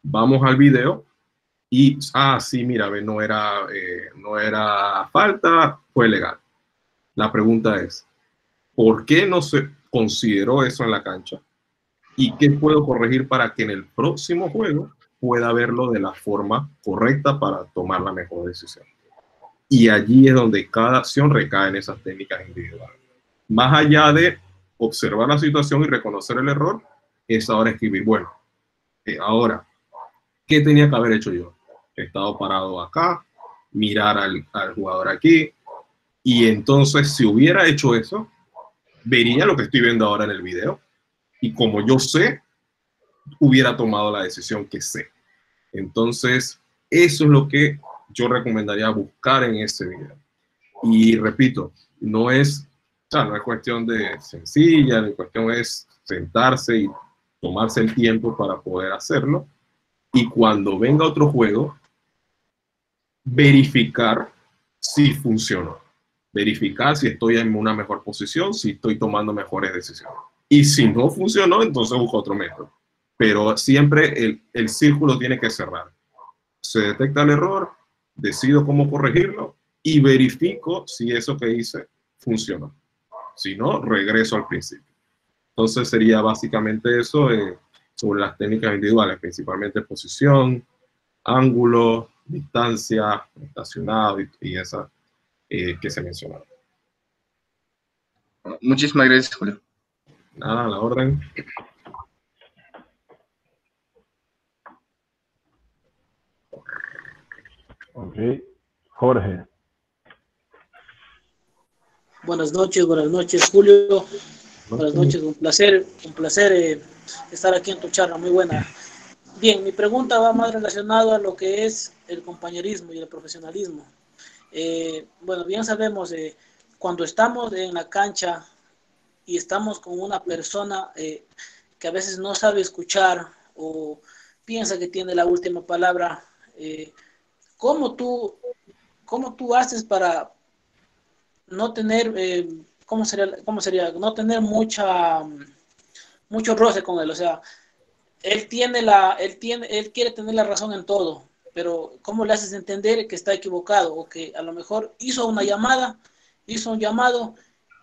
vamos al video y, sí, mira, no era falta, fue legal. La pregunta es, ¿por qué no se consideró eso en la cancha? ¿Y qué puedo corregir para que en el próximo juego pueda verlo de la forma correcta para tomar la mejor decisión? Y allí es donde cada acción recae en esas técnicas individuales. Más allá de observar la situación y reconocer el error, es ahora escribir, bueno, ahora, ¿qué tenía que haber hecho yo? He estado parado acá, mirar al jugador aquí, y entonces si hubiera hecho eso, vería lo que estoy viendo ahora en el video, y como yo sé, hubiera tomado la decisión que sé. Entonces, eso es lo que yo recomendaría buscar en ese video. Y repito, no es cuestión de sencilla, la cuestión es sentarse y tomarse el tiempo para poder hacerlo. Y cuando venga otro juego, verificar si funcionó. Verificar si estoy en una mejor posición, si estoy tomando mejores decisiones. Y si no funcionó, entonces busco otro método. Pero siempre el círculo tiene que cerrar. Se detecta el error, decido cómo corregirlo y verifico si eso que hice funcionó. Si no, regreso al principio. Entonces sería básicamente eso sobre las técnicas individuales, principalmente posición, ángulo, distancia, estacionado y esas que se mencionaron. Muchísimas gracias, Julio. Nada, a la orden. Ok. Jorge. Buenas noches, Julio. Buenas noches, un placer estar aquí en tu charla, muy buena. Bien, mi pregunta va más relacionada a lo que es el compañerismo y el profesionalismo. Bueno, bien sabemos, cuando estamos en la cancha y estamos con una persona que a veces no sabe escuchar o piensa que tiene la última palabra, ¿cómo tú haces para no tener, ¿cómo sería? No tener mucho roce con él? O sea, él quiere tener la razón en todo, pero ¿cómo le haces entender que está equivocado o que a lo mejor hizo un llamado,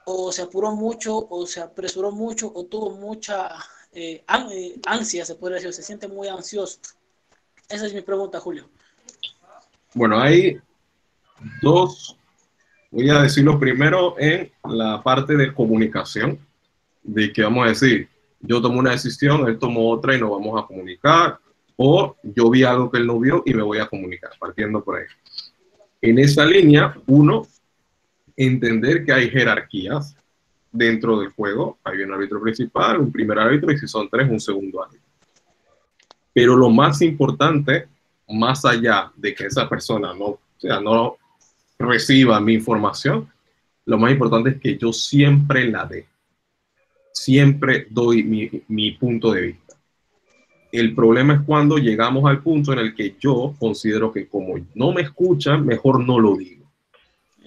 o se apuró mucho, o se apresuró mucho, o tuvo mucha ansia, se puede decir, se siente muy ansioso? Esa es mi pregunta, Julio. Bueno, hay dos, voy a decirlo primero en la parte de comunicación, de que vamos a decir, yo tomo una decisión, él tomó otra y nos vamos a comunicar, o yo vi algo que él no vio y me voy a comunicar, partiendo por ahí. En esa línea, uno, entender que hay jerarquías dentro del juego. Hay un árbitro principal, un primer árbitro, y si son tres, un segundo árbitro. Pero lo más importante, más allá de que esa persona no reciba mi información, lo más importante es que yo siempre la dé. Siempre doy mi punto de vista. El problema es cuando llegamos al punto en el que yo considero que como no me escuchan, mejor no lo digo.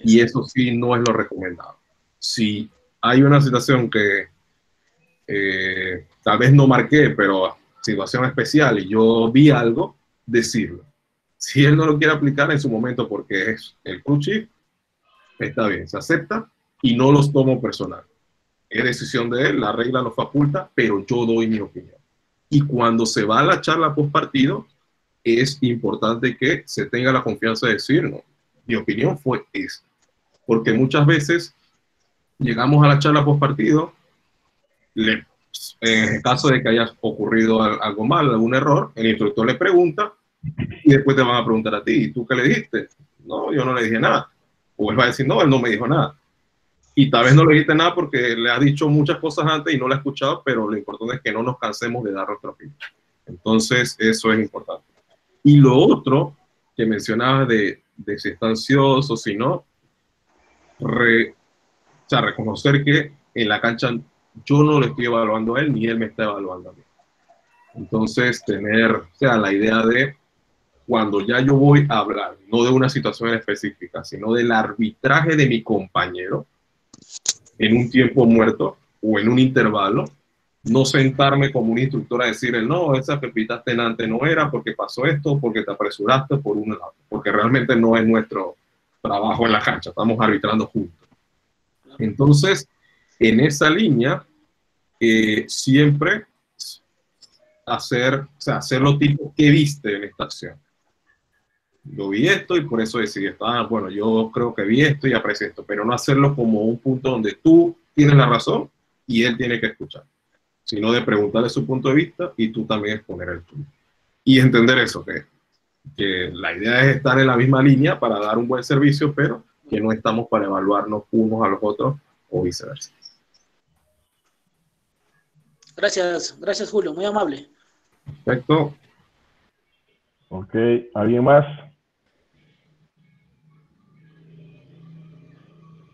Y eso sí no es lo recomendado. Si hay una situación que tal vez no marqué, pero situación especial y yo vi algo, decirlo. Si él no lo quiere aplicar en su momento porque es el crew chief, está bien, se acepta y no los tomo personal. Es decisión de él, la regla lo faculta, pero yo doy mi opinión. Y cuando se va a la charla post partido, es importante que se tenga la confianza de decir, no, mi opinión fue esta. Porque muchas veces llegamos a la charla post partido, en el caso de que haya ocurrido algo mal, algún error, el instructor le pregunta y después te van a preguntar a ti, ¿y tú qué le dijiste? No, yo no le dije nada. O él va a decir, no, él no me dijo nada. Y tal vez no le dijiste nada porque le has dicho muchas cosas antes y no lo ha escuchado, pero lo importante es que no nos cansemos de dar nuestra opinión. Entonces, eso es importante. Y lo otro que mencionabas de si está ansioso, si no, reconocer que en la cancha yo no le estoy evaluando a él, ni él me está evaluando a mí. Entonces, tener, la idea de cuando ya yo voy a hablar, no de una situación específica, sino del arbitraje de mi compañero, en un tiempo muerto o en un intervalo, no sentarme como un instructor a decirle, no, esa que pitaste antes no era porque pasó esto, porque te apresuraste por un lado, porque realmente no es nuestro trabajo en la cancha, estamos arbitrando juntos. Entonces, en esa línea, siempre hacer lo tipo, ¿qué viste en esta acción? Yo vi esto y por eso decidí esto. Bueno, yo creo que vi esto y aprecié esto, pero no hacerlo como un punto donde tú tienes la razón y él tiene que escuchar, sino de preguntarle su punto de vista y tú también exponer el tuyo. Y entender eso, que la idea es estar en la misma línea para dar un buen servicio, pero que no estamos para evaluarnos unos a los otros o viceversa. Gracias Julio, muy amable. Perfecto. Ok, ¿alguien más?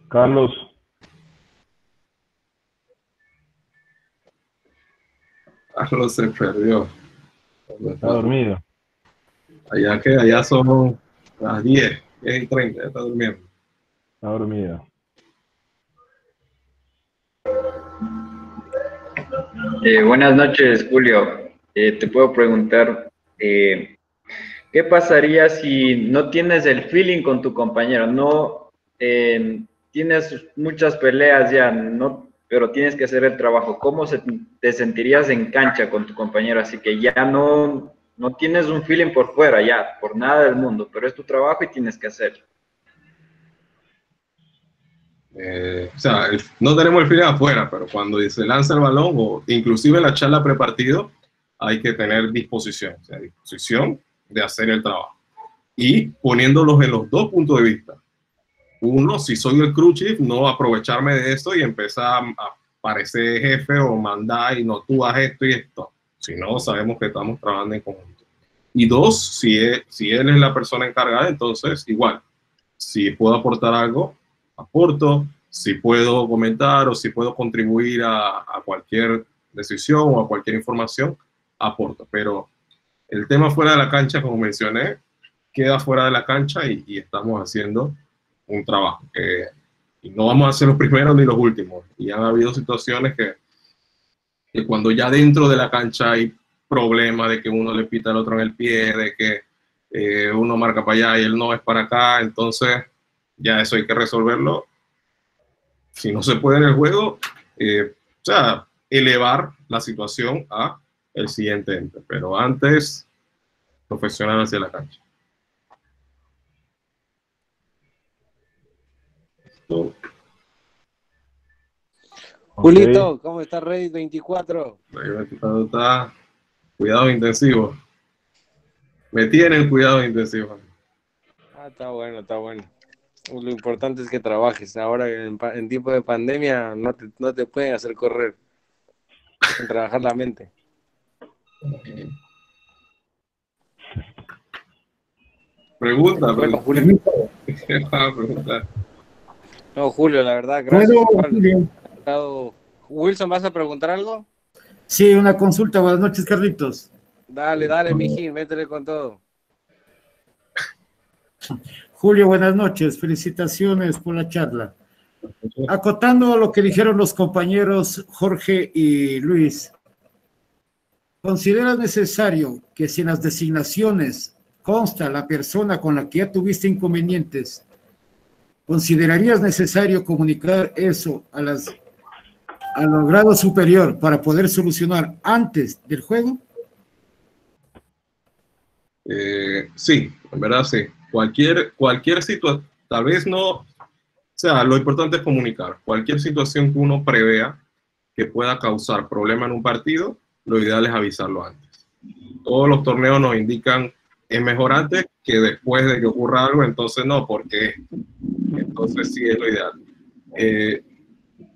Carlos. Carlos se perdió. Está dormido. Allá son las 10:30, está durmiendo. Está dormido. Buenas noches, Julio. Te puedo preguntar, ¿qué pasaría si no tienes el feeling con tu compañero? No tienes muchas peleas ya, pero tienes que hacer el trabajo. ¿Cómo te sentirías en cancha con tu compañero? Así que ya no tienes un feeling por fuera, ya, por nada del mundo, pero es tu trabajo y tienes que hacerlo. No tenemos el feeling afuera, pero cuando se lanza el balón, o inclusive en la charla prepartido, hay que tener disposición, disposición de hacer el trabajo. Y poniéndolos en los dos puntos de vista. Uno, si soy el crew chief, no aprovecharme de eso y empezar a parecer jefe o mandar y no, tú haz esto y esto. Si no, sabemos que estamos trabajando en conjunto. Y dos, si él es la persona encargada, entonces igual, si puedo aportar algo, aporto. Si puedo comentar o si puedo contribuir a cualquier decisión o a cualquier información, aporto. Pero el tema fuera de la cancha, como mencioné, queda fuera de la cancha y estamos haciendo un trabajo. Y no vamos a ser los primeros ni los últimos. Y han habido situaciones que cuando ya dentro de la cancha hay problemas de que uno le pita al otro en el pie, de que uno marca para allá y él no es para acá, entonces ya eso hay que resolverlo. Si no se puede en el juego, o sea, elevar la situación a el siguiente ente. Pero antes, profesional hacia la cancha. Julito, ¿cómo está Rey 24? Rey 24 está cuidado intensivo. Me tienen cuidado intensivo. Ah, está bueno, está bueno. Lo importante es que trabajes. Ahora en tiempo de pandemia no te pueden hacer correr. En trabajar la mente. Pregunta, bueno, Julio. No, Julio, la verdad, gracias. Bueno, Julio. Wilson, ¿vas a preguntar algo? Sí, una consulta. Buenas noches, Carlitos. Dale, mijín, métele con todo. Julio, buenas noches. Felicitaciones por la charla. Acotando lo que dijeron los compañeros Jorge y Luis, ¿consideras necesario que si en las designaciones consta la persona con la que ya tuviste inconvenientes, considerarías necesario comunicar eso a los grados superior para poder solucionar antes del juego? Sí, en verdad sí. Cualquier situación, tal vez no, o sea, lo importante es comunicar. Cualquier situación que uno prevea que pueda causar problema en un partido, lo ideal es avisarlo antes. Todos los torneos nos indican, es mejor antes que después de que ocurra algo, entonces no, porque entonces sí es lo ideal.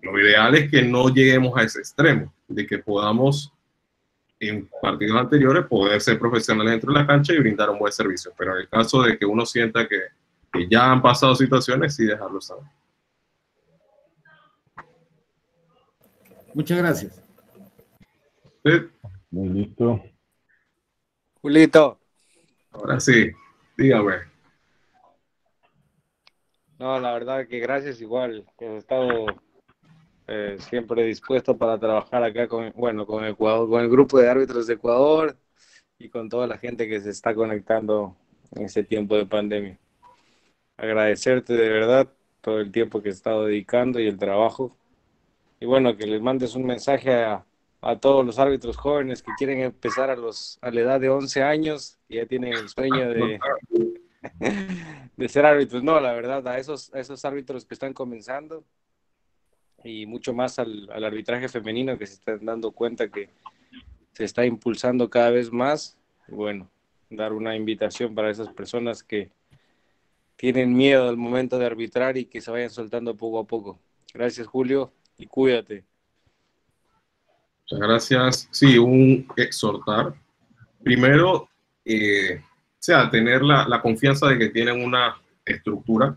Lo ideal es que no lleguemos a ese extremo, de que podamos en partidos anteriores poder ser profesionales dentro de la cancha y brindar un buen servicio. Pero en el caso de que uno sienta que ya han pasado situaciones, sí dejarlo saber. Muchas gracias. Sí. Muy listo. Julito. Ahora sí, dígame. No, la verdad que gracias igual, que he estado siempre dispuesto para trabajar acá con Ecuador, con el grupo de árbitros de Ecuador y con toda la gente que se está conectando en este tiempo de pandemia. Agradecerte de verdad todo el tiempo que he estado dedicando y el trabajo. Y bueno, que les mandes un mensaje a todos los árbitros jóvenes que quieren empezar a la edad de 11 años y ya tienen el sueño de ser árbitros. No, la verdad, a esos árbitros que están comenzando y mucho más al arbitraje femenino, que se están dando cuenta que se está impulsando cada vez más. Y bueno, dar una invitación para esas personas que tienen miedo al momento de arbitrar y que se vayan soltando poco a poco. Gracias, Julio, y cuídate. Muchas gracias. Sí, un exhortar. Primero, tener la confianza de que tienen una estructura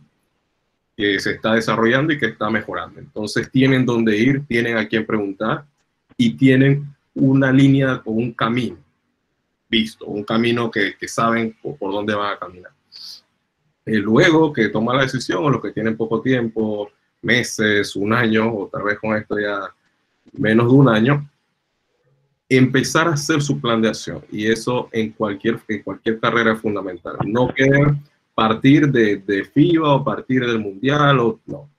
que se está desarrollando y que está mejorando. Entonces tienen dónde ir, tienen a quién preguntar y tienen una línea o un camino visto, un camino que saben por dónde van a caminar. Luego que toman la decisión, o los que tienen poco tiempo, meses, un año, o tal vez con esto ya menos de un año, empezar a hacer su plan de acción. Y eso en cualquier carrera es fundamental. No querer partir de FIBA o partir del Mundial, o no.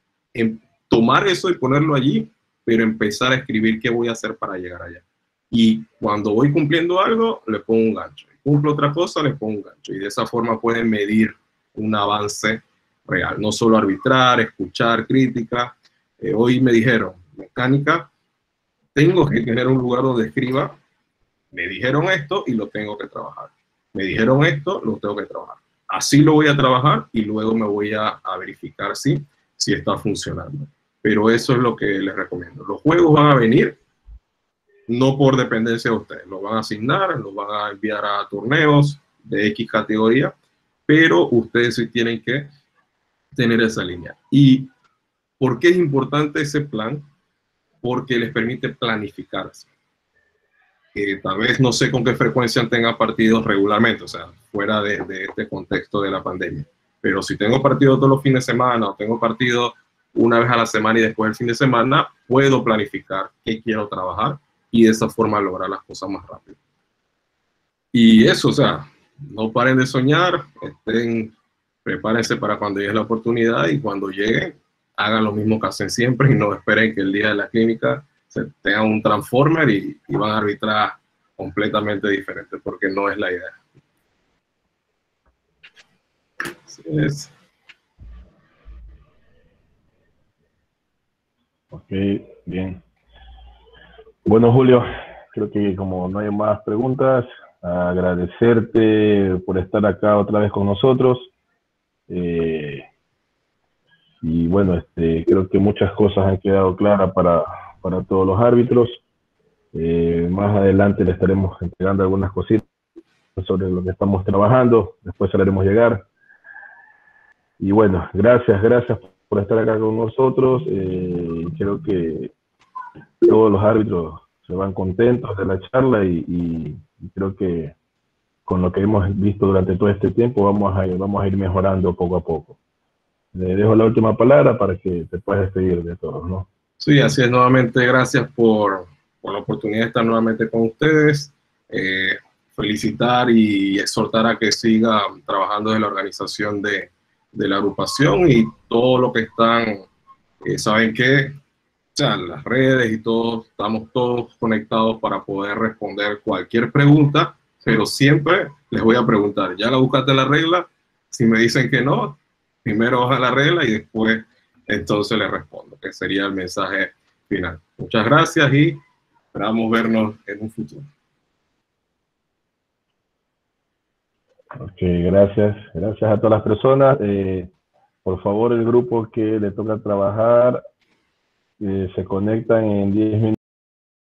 Tomar eso y ponerlo allí, pero empezar a escribir qué voy a hacer para llegar allá. Y cuando voy cumpliendo algo, le pongo un gancho. Cumplo otra cosa, le pongo un gancho. Y de esa forma pueden medir un avance real. No solo arbitrar, escuchar crítica. Hoy me dijeron, mecánica, tengo que tener un lugar donde escriba, me dijeron esto y lo tengo que trabajar. Me dijeron esto, lo tengo que trabajar. Así lo voy a trabajar y luego me voy a verificar si está funcionando. Pero eso es lo que les recomiendo. Los juegos van a venir, no por dependencia de ustedes. Los van a asignar, los van a enviar a torneos de X categoría, pero ustedes sí tienen que tener esa línea. ¿Y por qué es importante ese plan? Porque les permite planificarse. Tal vez no sé con qué frecuencia tenga partidos regularmente, o sea, fuera de este contexto de la pandemia. Pero si tengo partido todos los fines de semana o tengo partido una vez a la semana y después del fin de semana, puedo planificar qué quiero trabajar y de esa forma lograr las cosas más rápido. Y eso, o sea, no paren de soñar, prepárense para cuando llegue la oportunidad y cuando llegue, hagan lo mismo que hacen siempre y no esperen que el día de la clínica se tenga un transformer y van a arbitrar completamente diferente, porque no es la idea. Así es. Ok, bien. Bueno, Julio, creo que como no hay más preguntas, agradecerte por estar acá otra vez con nosotros. Y bueno, creo que muchas cosas han quedado claras para todos los árbitros. Más adelante le estaremos entregando algunas cositas sobre lo que estamos trabajando, después se lo haremos llegar. Y bueno, gracias por estar acá con nosotros. Creo que todos los árbitros se van contentos de la charla y creo que con lo que hemos visto durante todo este tiempo vamos a ir mejorando poco a poco. Le dejo la última palabra para que te puedas despedir de todos, ¿no? Sí, así es. Nuevamente, gracias por la oportunidad de estar nuevamente con ustedes. Felicitar y exhortar a que sigan trabajando en la organización de la agrupación y todo lo que están, saben que, o sea, las redes y todo, estamos todos conectados para poder responder cualquier pregunta, pero siempre les voy a preguntar, ¿ya la buscaste la regla? Si me dicen que no, primero baja la regla y después entonces les respondo, que sería el mensaje final. Muchas gracias y esperamos vernos en un futuro. Ok, gracias a todas las personas. Por favor, el grupo que le toca trabajar se conectan en 10 minutos.